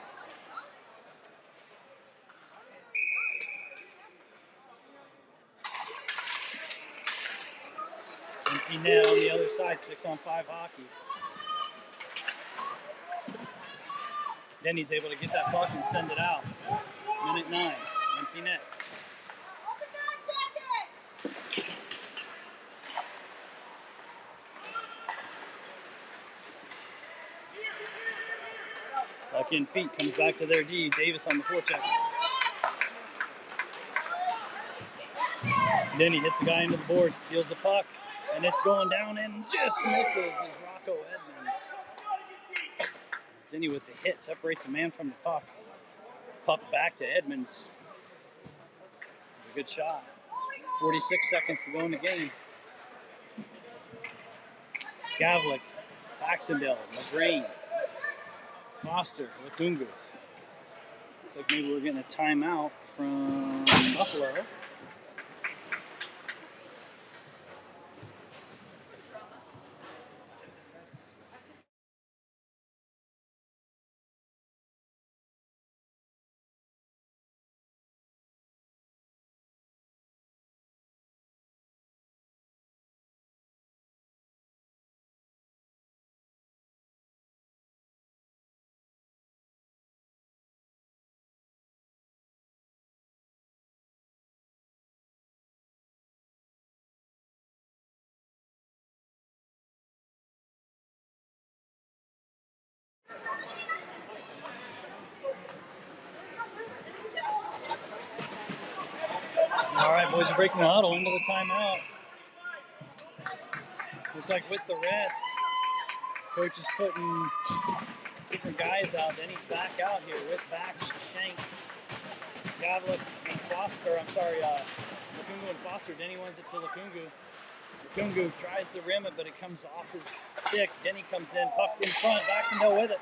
Empty net on the other side, 6-on-5 hockey. Denny's able to get that puck and send it out. Minute 9, empty net. Puck in feet, comes back to their D. Davis on the forecheck. Denny hits a guy into the board, steals the puck, and it's going down and just misses. Is Rocco Edmonds. Denny with the hit separates a man from the puck. Puck back to Edmonds. A good shot. 46 seconds to go in the game. Gavlik, Baxendale, McGrain, Foster, Lukungu. Looks like maybe we're getting a timeout from Buffalo. All right, boys are breaking the huddle into the timeout. Looks like with the rest, coach is putting different guys out. Then he's back out here with backs, Shank, Gavlik, and Foster. Lukungu and Foster. Denny wins it to Lukungu. Lukungu tries to rim it, but it comes off his stick. Denny comes in, puck in front, Baxendale with it.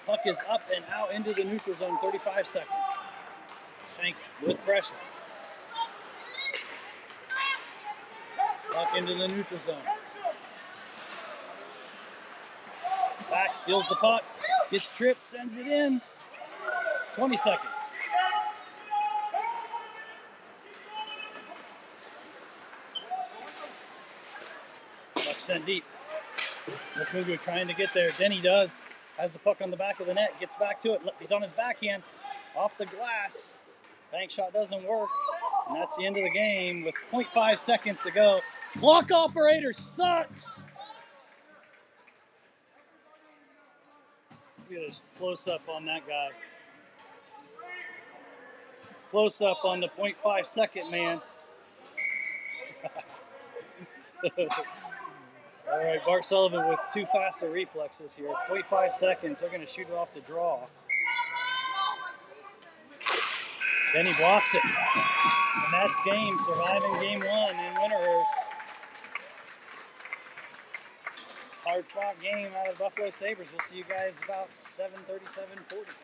Puck is up and out into the neutral zone, 35 seconds. Shank with pressure. Puck into the neutral zone. Back steals the puck, gets tripped, sends it in. 20 seconds. Puck sent deep. Lukungu trying to get there. Denny does. Has the puck on the back of the net. Gets back to it. He's on his backhand. Off the glass. Bank shot doesn't work. And that's the end of the game with 0.5 seconds to go. Clock operator sucks. Let's get a close up on that guy. Close up on the 0.5 second man. All right, Bart Sullivan with too fast of reflexes here. 0.5 seconds. They're going to shoot it off the draw. Then he blocks it. And that's game. Surviving game one in Winterhurst. Hard fought game out of Buffalo Sabres. We'll see you guys about 7:37:40.